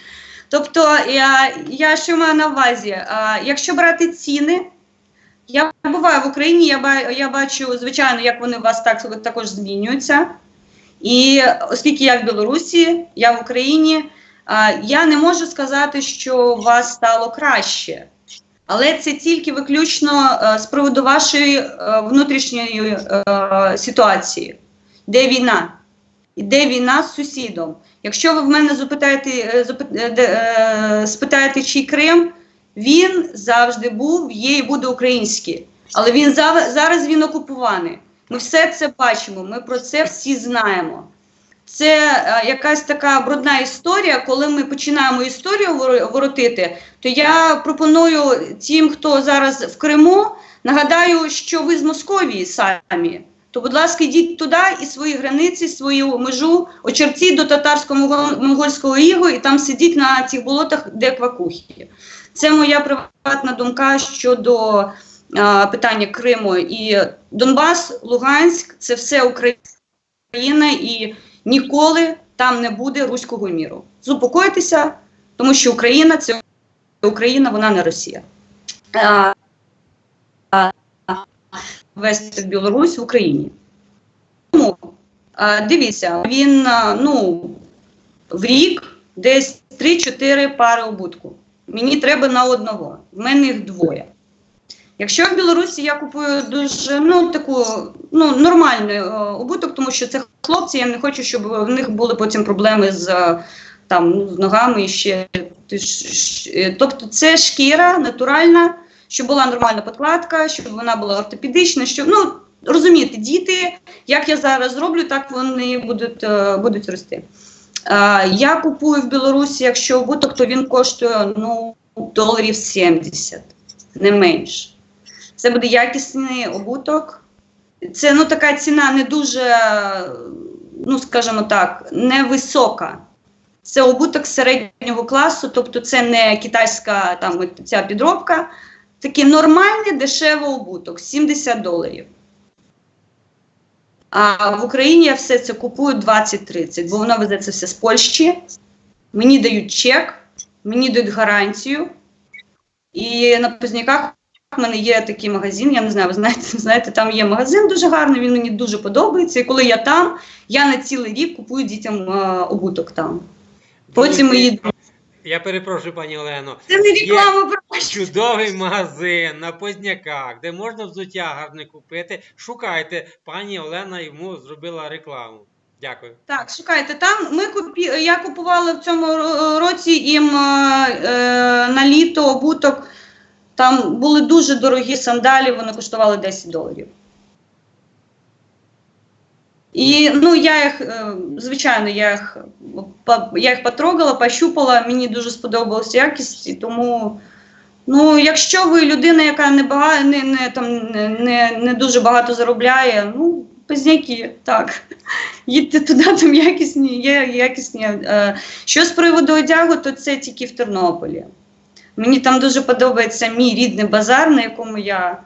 Тобто, я що маю на увазі, якщо брати ціни, я буваю в Україні, я бачу, звичайно, як вони у вас також змінюються. І оскільки я в Білорусі, я в Україні, я не можу сказати, що у вас стало краще. Але це тільки виключно з приводу вашої внутрішньої ситуації. Де війна? Іде війна з сусідом. Якщо ви в мене спитаєте, чий Крим, він завжди був, є і буде український. Але зараз він окупований. Ми все це бачимо, ми про це всі знаємо. Це якась така брудна історія, коли ми починаємо історію воротити, то я пропоную тим, хто зараз в Криму, нагадаю, що ви з Московії самі. То, будь ласка, йдіть туди і свої границі, свою межу очертіть до татарсько-монгольського ігу і там сидіть на цих болотах, де квакухи. Це моя приватна думка щодо питання Криму. І Донбас, Луганськ – це все Україна, і ніколи там не буде руського міру. Заспокойтеся, тому що Україна – це Україна, вона не Росія. Вести в Білорусь в Україні. Тому, дивіться, він в рік десь 3-4 пари обутку. Мені треба на одного. В мене їх 2. Якщо в Білорусі я купую дуже нормальний обуток, тому що це хлопці, я не хочу, щоб в них були потім проблеми з ногами і ще. Тобто це шкіра натуральна, щоб була нормальна подкладка, щоб вона була ортопедична, щоб, розумієте, діти, як я зараз роблю, так вони будуть рости. Я купую в Білорусі, якщо обуток, то він коштує, $70, не менше. Це буде якісний обуток. Це, така ціна не дуже, скажімо так, невисока. Це обуток середнього класу, тобто це не китайська ця підробка. Такий нормальний, дешевий обуток, $70. А в Україні я все це купую 20-30, бо воно везеться все з Польщі. Мені дають чек, мені дають гарантію. І на Позняках в мене є такий магазин, я не знаю, ви знаєте, там є магазин дуже гарний, він мені дуже подобається. І коли я там, я на цілий рік купую дітям обуток там. Потім ми їдемо. Я перепрошую, пані Олено. Це не реклама, є чудовий магазин на Позняках, де можна взуття гарне купити. Шукайте, пані Олена йому зробила рекламу. Дякую. Так, шукайте. Там я купувала в цьому році їм на літо обуток. Там були дуже дорогі сандалі, вони коштували $10. І, я їх, звичайно, я їх потрогала, пощупала, мені дуже сподобалася якість, і тому, якщо ви людина, яка не дуже багато заробляє, Позняки, так, їдьте туди, там якісні, є якісні. Що з приводу одягу, то це тільки в Тернополі. Мені там дуже подобається мій рідний базар, на якому я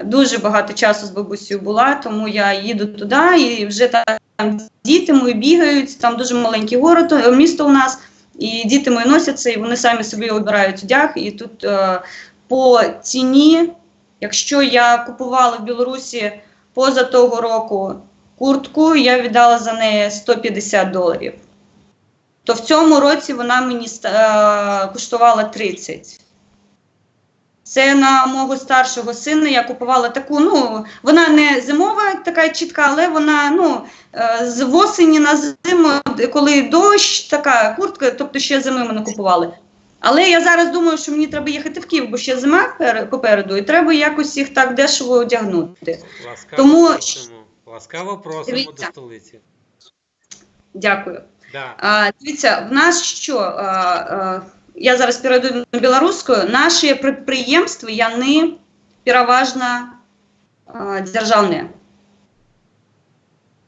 дуже багато часу з бабусею була, тому я їду туди і вже там діти мої бігають, там дуже маленький город, місто у нас, і діти мої носяться, і вони самі собі обирають одяг, і тут по ціні, якщо я купувала в Білорусі поза того року куртку, я віддала за неї $150, то в цьому році вона мені коштувала 30. Це на мого старшого сина я купувала таку, ну, вона не зимова така чітка, але вона, ну, з осені на зиму, коли дощ, така куртка, тобто ще зими мене купували. Але я зараз думаю, що мені треба їхати в Київ, бо ще зима попереду, і треба якось їх так дешево одягнути. Ласкаво просимо до столиці. Дякую. Да. Дивіться, в нас що, я зараз перейду на білоруську, наші підприємства, вони переважно державні.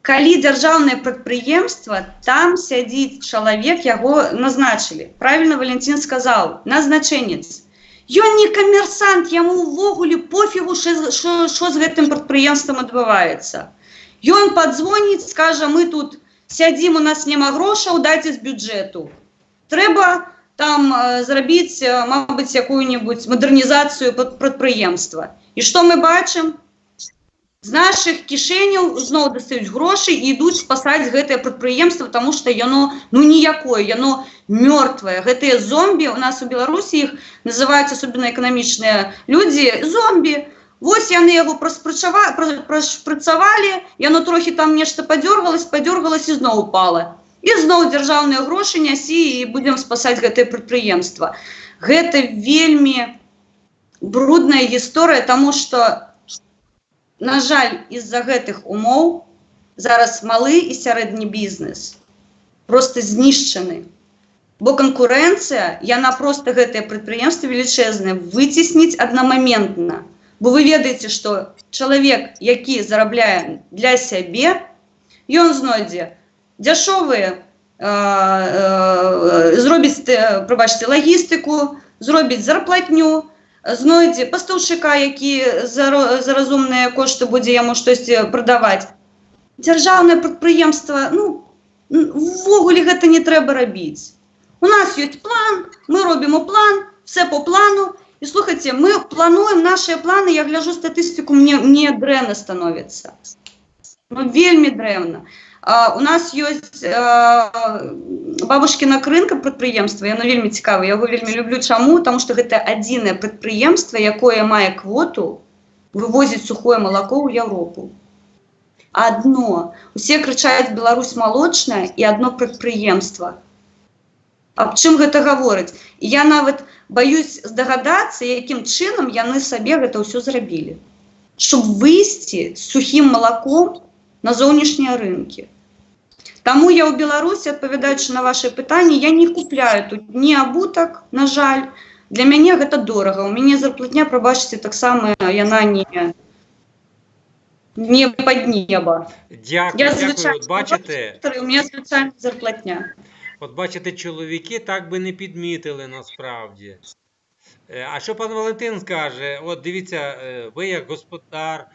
Коли державне підприємство, там сидить чоловік, його назначили. Правильно Валентин сказав, назначенець. Він не комерсант, йому ввогуле пофігу, що з цим підприємством відбувається. Він подзвонить, скаже, ми тут сидимо, у нас нема грошей, дайте з бюджету. Треба там зробити, мабуть, яку-небудь модернізацію підприємства. І що ми бачимо? З наших кишенів знову достають гроші і йдуть спасати це підприємство, тому що воно, ну, ніякое, воно мертве. Ці зомбі, у нас у Білорусі їх називають, особливо економічні люди, зомбі. Ось вони його прошприцювали, і воно трохи там нечто подергалось і знову впало. І знову державні гроші несі, і будемо спасати це підприємство. Це вельми брудна історія, тому що, на жаль, із-за цих умов зараз малий і середній бізнес просто знищений. Бо конкуренція, вона просто це підприємство величезне витіснить одномоментно. Бо ви ведаєте, що чоловік, який заробляє для себе, він знайде дешеві, зробить, пробачте, логістику, зробить зарплатню, знайде поставщика, який за розумні кошти буде йому щось продавати. Державне підприємство, ну, ввогуле це не треба робити. У нас є план, ми робимо план, все по плану. І слухайте, ми плануємо наші плани, я гляжу статистику, мені древно становиться. Ну, вельми древно. У нас є бабушкина кринка підприємство, і воно вельми цікаве, я його вельми люблю. Чому? Тому що це єдине підприємство, яке має квоту вивозити сухое молоко у Європу. Одно. Усі кричать «Білорусь молочна» і одно підприємство. А чим це говорить? І я навіть боюсь здогадатися, яким чином вони собі це все зробили. Щоб вийти з сухим молоком на зовнішні ринки. Тому я у Білорусі, відповідаючи на ваші питання, я не купляю тут ні обуток, на жаль. Для мене це дорого. У мене зарплатня, пробачте, так само, вона не під небо. Дякую, дякую. От бачите, у мене звичайна зарплатня. От бачите, чоловіки так би не підмітили насправді. А що пан Валентин скаже? От дивіться, ви як господар,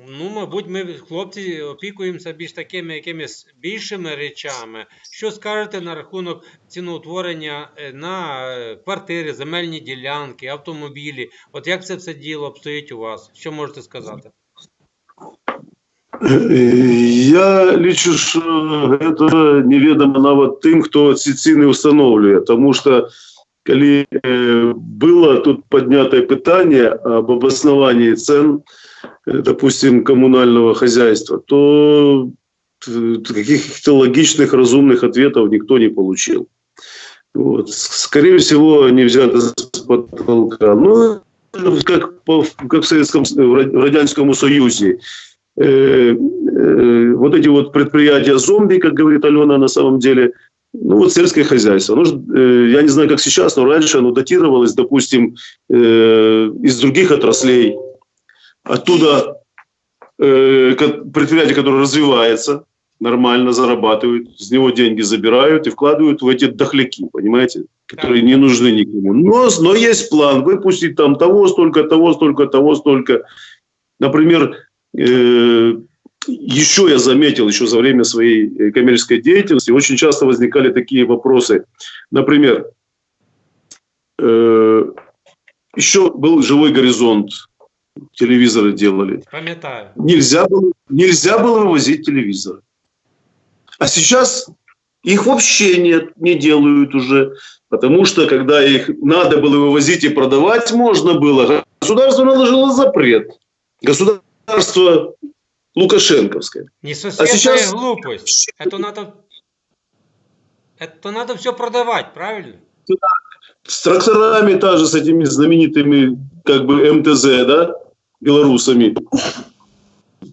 ну, мабуть, ми, хлопці, опікуємося більш такими якимись більшими речами. Що скажете на рахунок ціноутворення на квартири, земельні ділянки, автомобілі? От як це все діло обстоїть у вас? Що можете сказати? Я лічу, що це невідомо навіть тим, хто ці ціни встановлює, тому що коли было тут поднятое питание об обосновании цен, допустим, коммунального хозяйства, то каких-то логичных, разумных ответов никто не получил. Вот. Скорее всего, они взяты с потолка. Ну, как в Радянском Союзе. Вот эти вот предприятия зомби, как говорит Алена, на самом деле, ну вот сельское хозяйство. Я не знаю, как сейчас, но раньше оно датировалось, допустим, из других отраслей. Оттуда предприятие, которое развивается, нормально зарабатывает, с него деньги забирают и вкладывают в эти дохляки, понимаете, которые не нужны никому. Но есть план, выпустить там того столько, того столько, того столько. Например, еще я заметил, еще за время своей коммерческой деятельности, очень часто возникали такие вопросы. Например, еще был «Живой горизонт», телевизоры делали. Пам'ятаю. Нельзя было вывозить телевизоры. А сейчас их вообще не делают уже. Потому что, когда их надо было вывозить и продавать можно было, государство наложило запрет. Государство лукашенковское. Несусветная сейчас... глупость. Это надо все продавать, правильно? С тракторами, та же с этими знаменитыми, как бы, МТЗ, да, белорусами,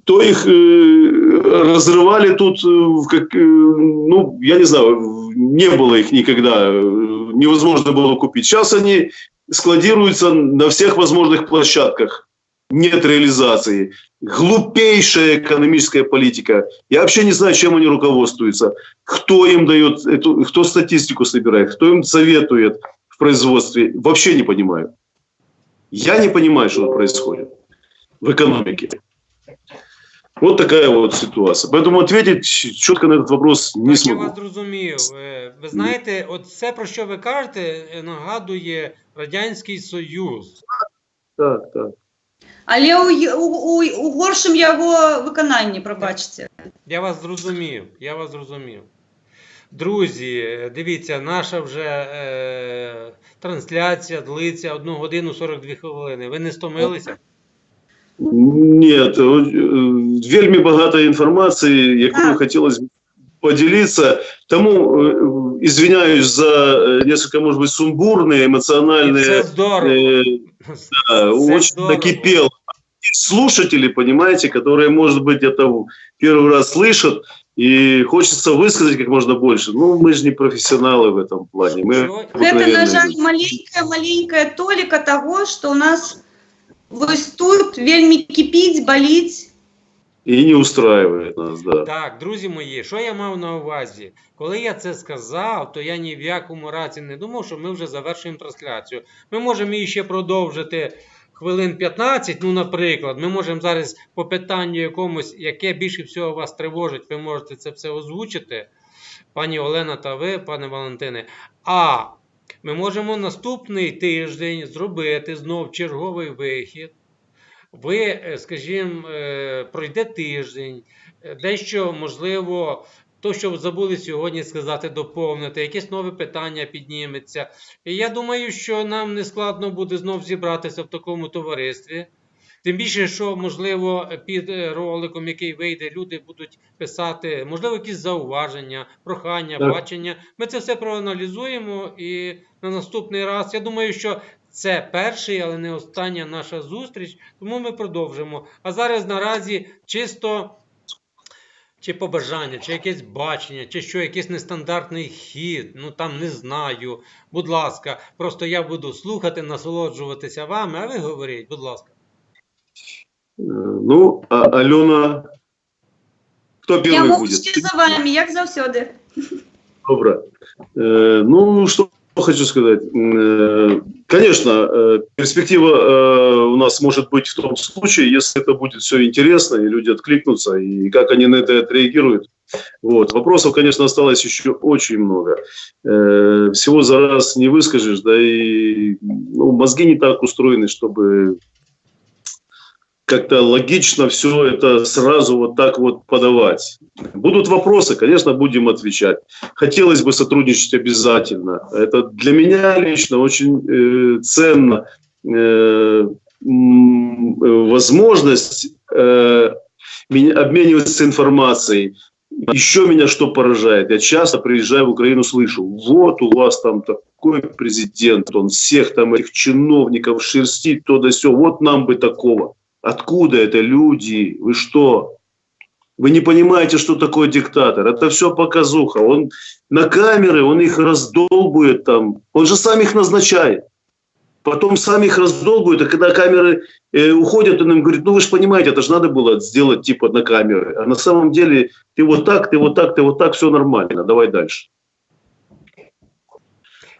то их разрывали тут, ну, я не знаю, не было их никогда, невозможно было купить. Сейчас они складируются на всех возможных площадках. Нет реализации. Глупейшая экономическая политика. Я вообще не знаю, чем они руководствуются. Кто им дает, кто статистику собирает, кто им советует в производстве. Вообще не понимаю. Я не понимаю, что происходит в экономике. Вот такая вот ситуація. Поэтому ответить чітко на этот вопрос не смогу. Я вас зрозумів. Ви знаєте, от все, про що ви кажете, нагадує Радянський Союз. Так. Але у горшым яго выкананні, пробачте. Я вас зрозумів. Друзі, дивіться, наша вже трансляція длиться 1 годину 42 хвилини. Ви не стомилися? Нет, вельми багато інформації, якою хотілося б поделиться. Тому извиняюсь за несколько, может быть, сумбурные, эмоциональные. Це здорово. Очень накипел. Слушатели, понимаете, которые, может быть, это первый раз слышат, и хочется высказать как можно больше. Ну, мы же не профессионалы в этом плане. Это, на жаль, маленькая толика того, что у нас вось тут вельми кипить, боліть. І не устраиває нас, да. Так, друзі мої, що я мав на увазі? Коли я це сказав, то я ні в якому разі не думав, що ми вже завершуємо трансляцію. Ми можемо її ще продовжити хвилин 15, ну, наприклад. Ми можемо зараз по питанню якомусь, яке більше всього вас тривожить, ви можете це все озвучити, пані Олена та ви, пане Валентине. А ми можемо наступний тиждень зробити знов черговий вихід. Ви, скажімо, пройде тиждень, дещо, можливо, то, що забули сьогодні сказати, доповнити, якесь нове питання підніметься. І я думаю, що нам не складно буде знов зібратися в такому товаристві. Тим більше, що, можливо, під роликом, який вийде, люди будуть писати, можливо, якісь зауваження, прохання, бачення. Ми це все проаналізуємо і на наступний раз, я думаю, що це перший, але не остання наша зустріч, тому ми продовжимо. А зараз наразі чисто чи побажання, чи якесь бачення, чи що, якийсь нестандартний хід, ну там не знаю. Будь ласка, просто я буду слухати, насолоджуватися вами, а ви говоріть, будь ласка. Ну, Альона, хто перший буде? Я можу ще за вами, як завсюди. Добре. Ну, что хочу сказать. Конечно, перспектива у нас может быть в том случае, если это будет все интересно, и люди откликнутся, и как они на это отреагируют. Вот. Вопросов, конечно, осталось еще очень много. Всего за раз не выскажешь, да и мозги не так устроены, чтобы как-то логично все это сразу вот так вот подавать. Будут вопросы, конечно, будем отвечать. Хотелось бы сотрудничать обязательно. Это для меня лично очень ценно. Возможность обмениваться информацией. Еще меня что поражает. Я часто, приезжая в Украину, слышу: вот у вас там такой президент, он всех там этих чиновников шерстит, то да сё, вот нам бы такого. Откуда это люди? Вы что? Вы не понимаете, что такое диктатор? Это все показуха. Он на камеры, он их раздолбует там. Он же сам их назначает. Потом сами их раздолбают, а когда камеры уходят, он им говорит, ну вы же понимаете, это же надо было сделать типа на камеры. А на самом деле ты вот так, ты вот так, ты вот так, все нормально, давай дальше.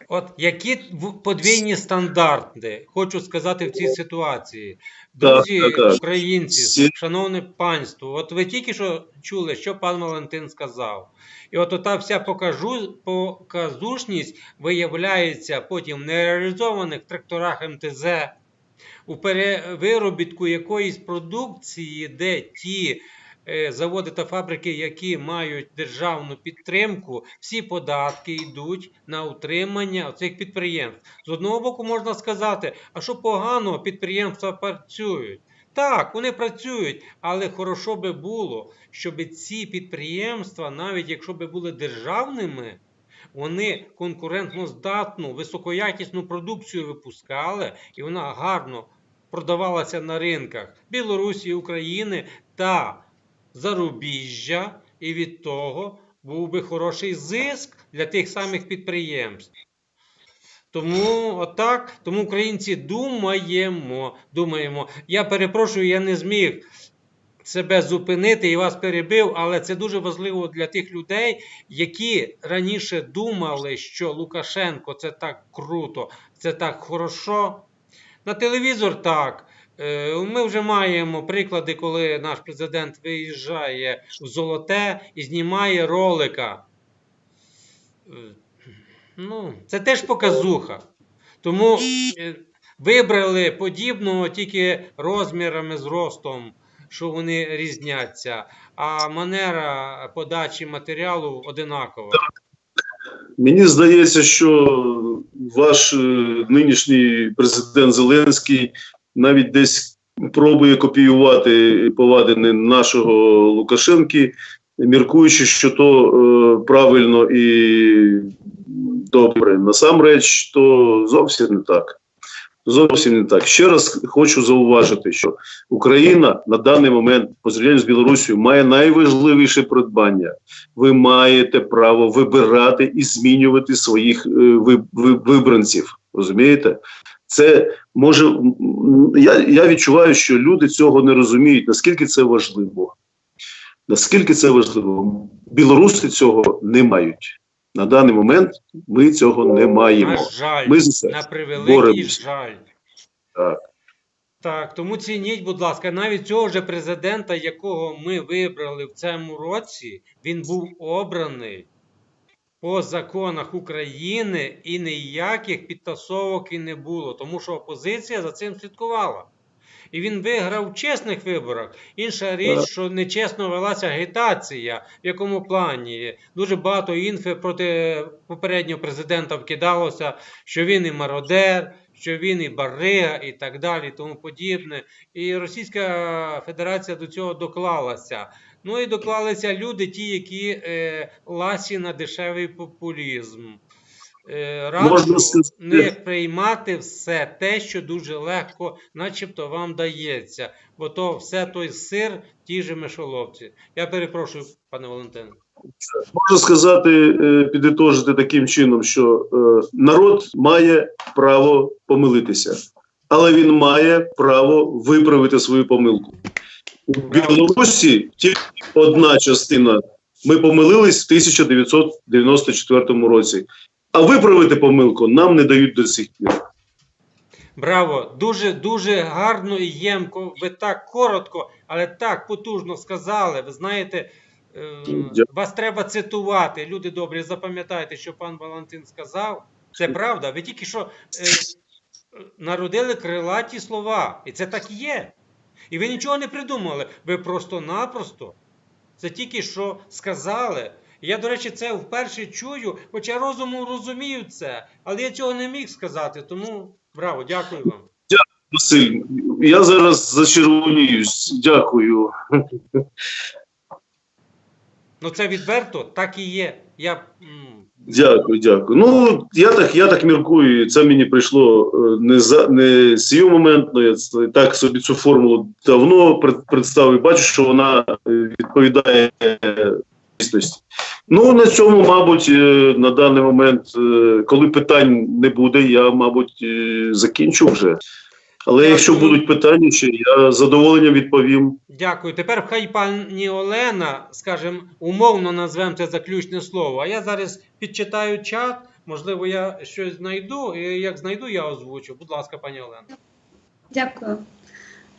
От які подвійні стандарти, хочу сказати в цій ситуації. Друзі, Так. українці, шановне панство, от ви тільки що чули, що пан Валентин сказав. І от ота вся показушність виявляється потім в нереалізованих тракторах МТЗ, у перевиробітку якоїсь продукції, де ті заводи та фабрики, які мають державну підтримку, всі податки йдуть на утримання цих підприємств. З одного боку можна сказати, а що погано, підприємства працюють. Так, вони працюють, але хорошо би було, щоб ці підприємства, навіть якщо би були державними, вони конкурентно здатну, високоякісну продукцію випускали, і вона гарно продавалася на ринках Білорусі, України та зарубіжжя, і від того був би хороший зиск для тих самих підприємств. Тому отак, тому українці думаємо. Я перепрошую, я не зміг себе зупинити і вас перебив, але це дуже важливо для тих людей, які раніше думали, що Лукашенко це так круто, це так хорошо. На телевізор так. Ми вже маємо приклади, коли наш президент виїжджає в Золоте і знімає ролика. Ну, це теж показуха. Тому вибрали подібного тільки розмірами, зростом, що вони різняться, а манера подачі матеріалу одинакова. Мені здається, що ваш нинішній президент Зеленський навіть десь пробує копіювати повадини нашого Лукашенки, міркуючи, що то правильно і добре. Насамреч, то зовсім не так. Зовсім не так. Ще раз хочу зауважити, що Україна на даний момент по зрівнянню з Білорусією має найважливіше придбання. Ви маєте право вибирати і змінювати своїх вибранців. Розумієте? Це може, я відчуваю, що люди цього не розуміють, наскільки це важливо. Наскільки це важливо. Білоруси цього не мають. На даний момент ми цього не маємо. На жаль, ми за це на превеликий боремося. жаль. Так. Так, тому цініть, будь ласка, навіть цього ж президента, якого ми вибрали в цьому році, він був обраний по законах України і ніяких підтасовок і не було, тому що опозиція за цим слідкувала. І він виграв в чесних виборах. Інша річ, що нечесно велася агітація, в якому плані. Дуже багато інфи проти попереднього президента вкидалося, що він і мародер, що він і барига і так далі, і тому подібне. І Російська Федерація до цього доклалася. Ну і доклалися люди, ті, які ласі на дешевий популізм. Раджу не приймати все те, що дуже легко, начебто вам дається, бо то все той сир, ті ж мишоловці. Я перепрошую, пане Валентине. Можу сказати, підітожити таким чином, що народ має право помилитися, але він має право виправити свою помилку. У Білорусі тільки одна частина. Ми помилились в 1994 році. А виправити помилку нам не дають до сих пір. Браво! Дуже гарно і ємко. Ви так коротко, але так потужно сказали. Ви знаєте, вас треба цитувати. Люди добрі, запам'ятайте, що пан Валентин сказав. Це правда. Ви тільки що народили крилаті слова. І це так і є. І ви нічого не придумали. Ви просто-напросто це тільки що сказали. Я, до речі, це вперше чую, хоча розумом розумію це, але я цього не міг сказати, тому браво, дякую вам. Дякую, Василь. Я зараз зачервоніюсь. Дякую. Ну це відверто, так і є. Дякую. Ну, я так міркую, це мені прийшло не сиюмоментно, я так собі цю формулу давно представив, бачу, що вона відповідає дійсності. Ну, на цьому, мабуть, на даний момент, коли питань не буде, я, мабуть, закінчу вже. Але якщо будуть питання ще, я з задоволенням відповім. Дякую. Тепер хай пані Олена, скажімо, умовно назвемо це заключне слово. А я зараз підчитаю чат, можливо, я щось знайду, і як знайду, я озвучу. Будь ласка, пані Олена. Дякую.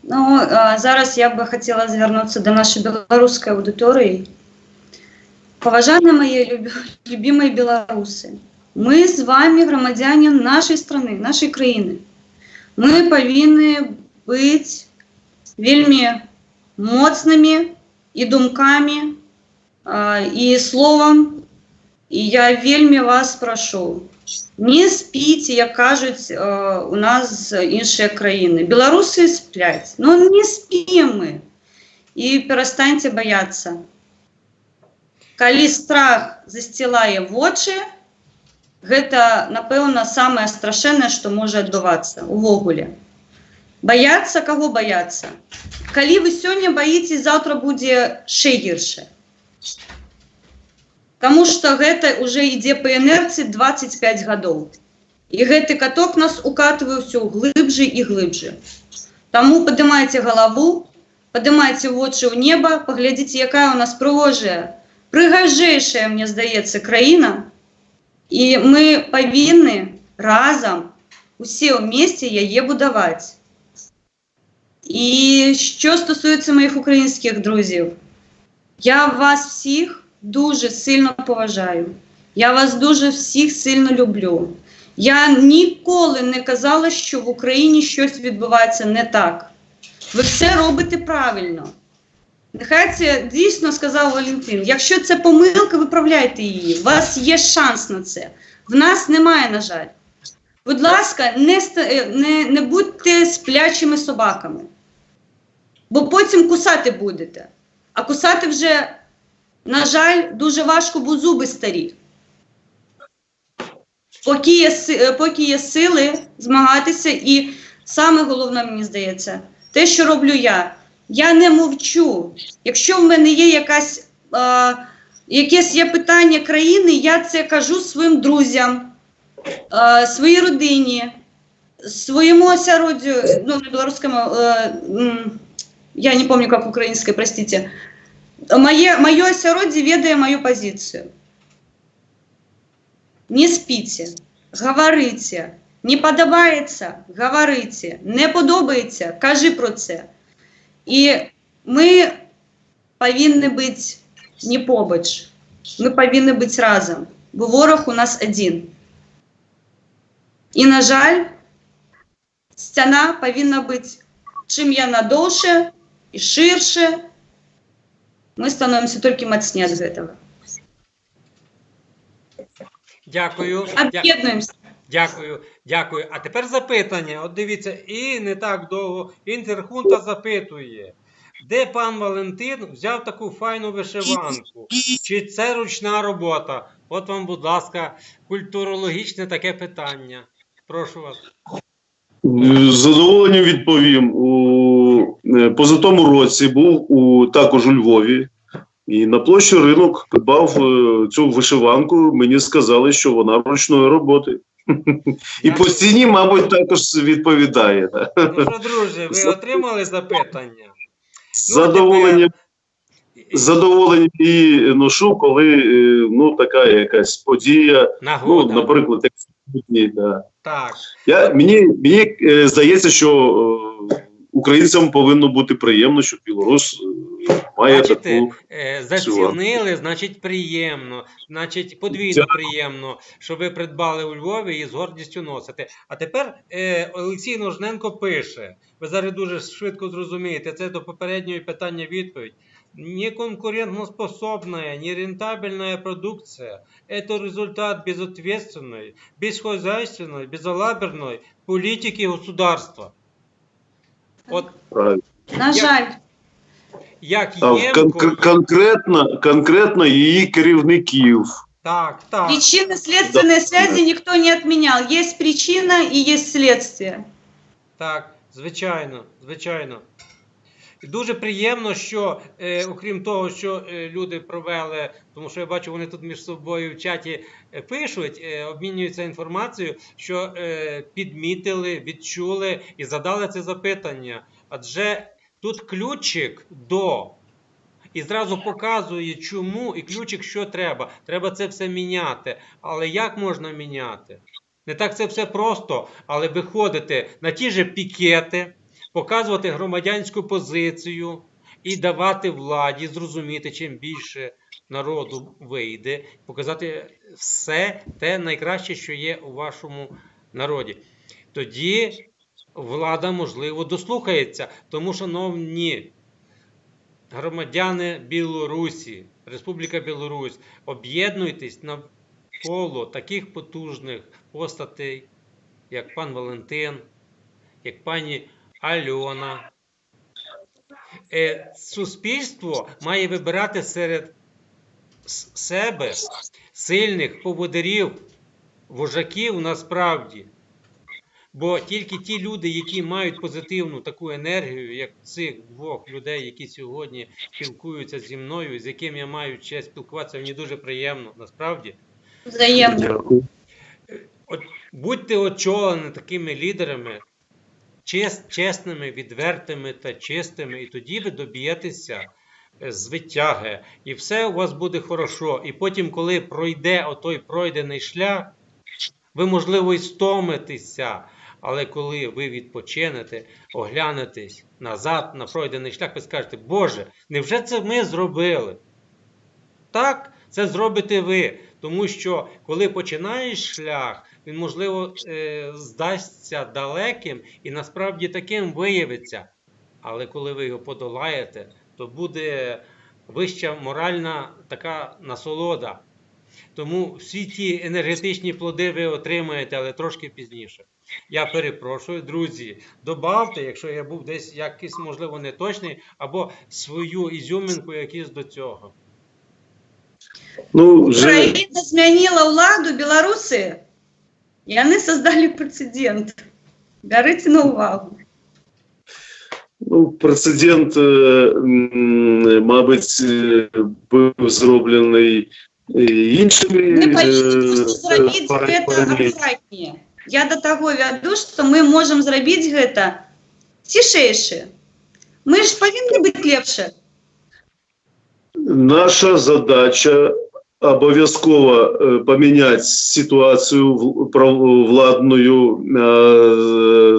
Ну, зараз я би хотіла звернутися до нашої білоруської аудиторії. Поважані мої любимі білоруси, ми з вами громадяни нашої країни, нашої країни. Ми повинні бути вельми моцними і думками, і словом. І я вельми вас прошу, не спіть, як кажуть у нас інші країни. Білоруси сплять, ну не спимо ми. І перестаньте боятися. Коли страх застилає вочі, гэта, напэўна, самае страшэннае, што можа адбывацца увогуле. Баяцца, каго баяцца? Калі вы сёння баіцесь, заўтра будзе шэй гіршае. Таму што гэта ўжо ідзе па інерцыі 25 гадоў. І гэты каток нас укатвае ўсё глыбжэй і глыбжэй. Таму падымайце галаву, падымайце вочы ў неба, паглядзіце, якая ў нас прыгожая, прыгажэйшая, мне здаецца, краіна, і мы павінны разам усе ўмесце яе будаваць. І що стосується моїх українських друзів, я вас всіх дуже сильно поважаю. Я вас дуже всіх сильно люблю. Я ніколи не казала, що в Україні щось відбувається не так. Ви все робите правильно. Нехай це дійсно сказав Валентин. Якщо це помилка, виправляйте її. У вас є шанс на це. В нас немає, на жаль. Будь ласка, не будьте сплячими собаками. Бо потім кусати будете. А кусати вже, на жаль, дуже важко, бо зуби старі. Поки є сили змагатися, і саме головне, мені здається, те, що роблю я. Я не мовчу. Якщо в мене є якесь є питання країни, я це кажу своїм друзям, своїй родині, своєму осяроддю, ну, на білоруському, я не помню, как украинское, простите. Мое осяроддзе ведае мою позицию. Не спите, говорите. Не подобається, говорите. Не подобається, кажи про це. І ми повинні бути не побач. Ми повинні бути разом. Бо ворог у нас один. І, на жаль, стіна повинна бути чим яна довше і ширше. Ми становимося тільки міцні від цього. Дякую. Об'єднуємося. Дякую. А тепер запитання. От дивіться, і не так довго Інтерхунта запитує, де пан Валентин взяв таку файну вишиванку? Чи це ручна робота? От вам, будь ласка, культурологічне таке питання. Прошу вас. З задоволенням відповім. Позатому році був також у Львові. І на площі Ринок придбав цю вишиванку. Мені сказали, що вона ручної роботи. І по ціні, мабуть, також відповідає. Ну що, друзі, ви отримали запитання? Задоволенням і ношу, коли така якась подія. Нагода. Ну, наприклад, як сьогодні. Да. Так. Мені здається, що українцям повинно бути приємно, що білорус має таку... Зацінили, значить приємно, значить подвійно приємно, що ви придбали у Львові і з гордістю носите. А тепер Олексій Ножненко пише, ви зараз дуже швидко зрозумієте, це до попереднього питання відповідь. Неконкурентоспособная, нерентабельная продукция – это результат безответственной, бесхозяйственной, безалаберной политики государства. От, на жаль. Конкретно її керівників. Так. Причинно-следственные связи никто не отменял. Есть причина и есть следствие. Так, звичайно. Дуже приємно, що окрім того, що люди провели, тому що я бачу, вони тут між собою в чаті пишуть, обмінюються інформацією, що підмітили, відчули і задали це запитання. Адже тут ключик до, і зразу показує, чому, і ключик, що треба. Треба це все міняти. Але як можна міняти? Не так це все просто, але виходити на ті ж пікети, показувати громадянську позицію і давати владі зрозуміти, чим більше народу вийде, показати все те найкраще, що є у вашому народі. Тоді влада, можливо, дослухається. Тому, шановні громадяни Білорусі, Республіка Білорусь, об'єднуйтесь навколо таких потужних постатей, як пан Валентин, як пані Альона. Суспільство має вибирати серед себе сильних поводирів, вожаків насправді. Бо тільки ті люди, які мають позитивну таку енергію, як цих двох людей, які сьогодні спілкуються зі мною, з яким я маю честь спілкуватися, мені дуже приємно, насправді. Взаємно. Будьте очолені такими лідерами, чесними, відвертими та чистими, і тоді ви доб'єтеся звитяги. І все у вас буде хорошо. І потім, коли пройде отой пройдений шлях, ви, можливо, і стомитеся, але коли ви відпочинете, оглянетесь назад на пройдений шлях, ви скажете: Боже, невже це ми зробили? Так, це зробите ви. Тому що, коли починаєш шлях, він, можливо, здасться далеким і насправді таким виявиться. Але коли ви його подолаєте, то буде вища моральна така насолода. Тому всі ті енергетичні плоди ви отримаєте, але трошки пізніше. Я перепрошую, друзі, добавте, якщо я був десь якийсь, можливо, неточний, або свою ізюминку якісь до цього. Україна змінила владу, білоруси, і вони створили прецедент. Беріть на увагу. Прецедент, мабуть, був зроблений іншими. Ми повинні зробити це акуратніше. Я до того веду, що ми можемо зробити це тишейше. Ми ж повинні бути лепше. Наша задача обов'язково поменять ситуацию владную,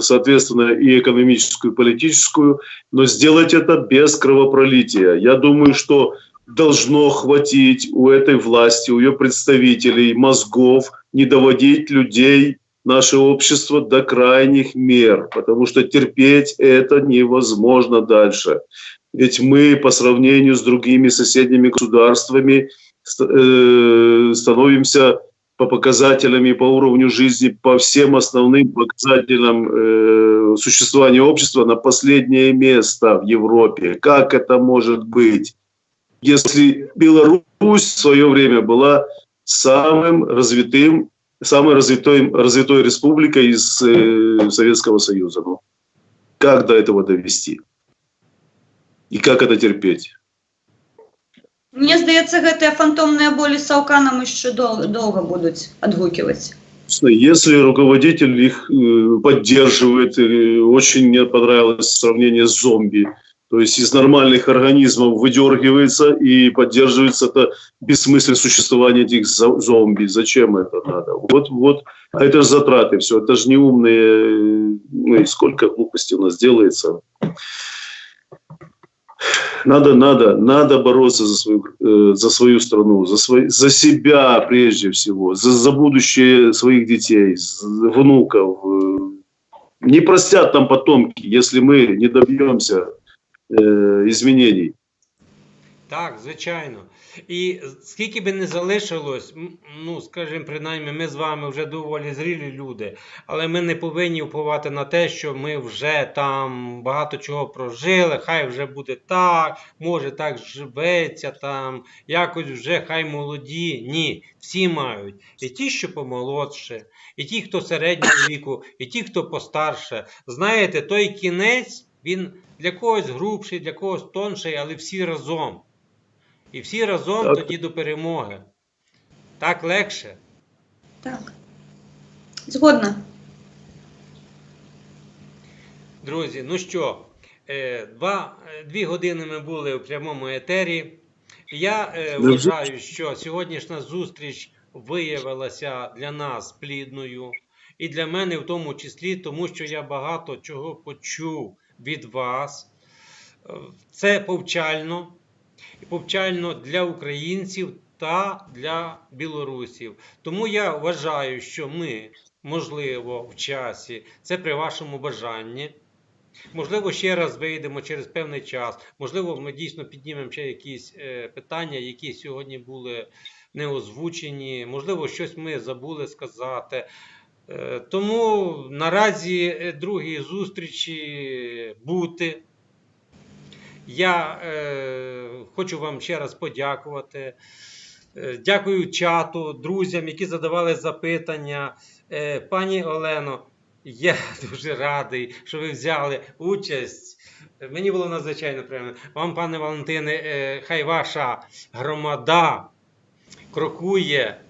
соответственно, и экономическую, и политическую, но сделать это без кровопролития. Я думаю, что должно хватить у этой власти, у ее представителей мозгов не доводить людей, наше общество, до крайних мер, потому что терпеть это невозможно дальше. Ведь мы по сравнению с другими соседними государствами становимся по показателям и по уровню жизни, по всем основным показателям существования общества на последнее место в Европе. Как это может быть? Если Беларусь в свое время была самой развитой республикой из Советского Союза. Ну, как до этого довести? И как это терпеть? Мне здається, гэтыя фантомныя болі Саўка нам еще долго будут отгукивать. Если руководитель их поддерживает, очень мне понравилось сравнение с зомби. То есть из нормальных организмов выдергивается и поддерживается это бессмыслие существования этих зомби. Зачем это надо? Вот. А это же затраты все. Это же не умные. Ну и сколько глупостей у нас делается. Надо бороться за свою страну, за себя прежде всего, за будущее своих детей, внуков. Не простят нам потомки, если мы не добьемся змінень. Так, звичайно. І скільки би не залишилось, ну, скажімо, принаймні, ми з вами вже доволі зрілі люди, але ми не повинні уповати на те, що ми вже там багато чого прожили, хай вже буде так, може так живеться там, якось вже хай молоді. Ні, всі мають. І ті, що помолодше, і ті, хто середнього віку, і ті, хто постарше. Знаєте, той кінець, він Для когось грубший, для когось тонший, але всі разом. І всі разом Так. тоді до перемоги. Так легше. Так. Згодна. Друзі, ну що, 2 години ми були в прямому етері. Я вважаю, що сьогоднішня зустріч виявилася для нас плідною. І для мене в тому числі, тому що я багато чого почув від вас. Це повчально. І повчально для українців та для білорусів. Тому я вважаю, що ми, можливо, в часі, це при вашому бажанні, можливо, ще раз вийдемо через певний час, можливо, ми дійсно піднімемо ще якісь питання, які сьогодні були не озвучені, можливо, щось ми забули сказати. Тому наразі другої зустрічі бути. Я хочу вам ще раз подякувати. Дякую чату, друзям, які задавали запитання. Пані Олено, я дуже радий, що ви взяли участь. Мені було надзвичайно приємно. Вам, пане Валентине, хай ваша громада крокує.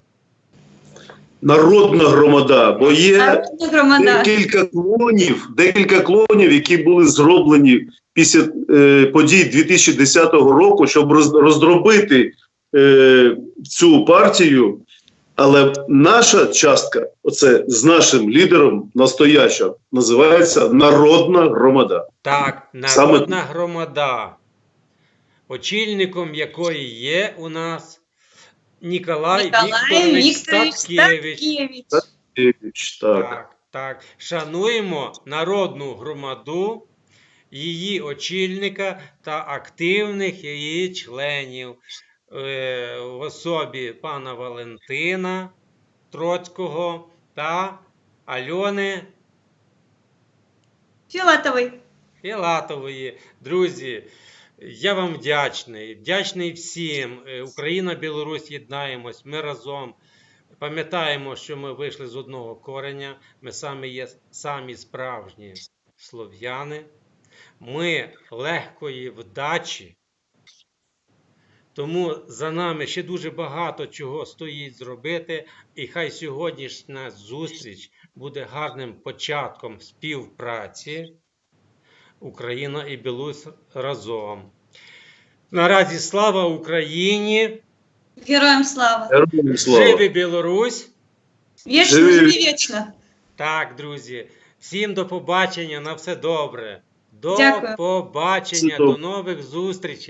Народна громада, бо є Народна громада. декілька клонів, які були зроблені після подій 2010 року, щоб роздробити цю партію. Але наша частка, оце з нашим лідером настояща, називається Народна громада. Так, народна громада, очільником якої є у нас Ніколай Вікторович Статкевич. Так. Так. Шануємо народну громаду, її очільника та активних її членів в особі пана Валентина Троцького та Альони Філатової. Друзі, я вам вдячний всім. Україна, Білорусь, єднаємось, ми разом. Пам'ятаємо, що ми вийшли з одного кореня, ми самі справжні слов'яни. Ми легкої вдачі, тому за нами ще дуже багато чого стоїть зробити, і хай сьогоднішня зустріч буде гарним початком співпраці Україна і Білорусь разом. Наразі слава Україні! Героям слава! Живі Білорусь! Вічно, живі вічно! Так, друзі, всім до побачення, на все добре. До Дякую. побачення, до нових зустрічей.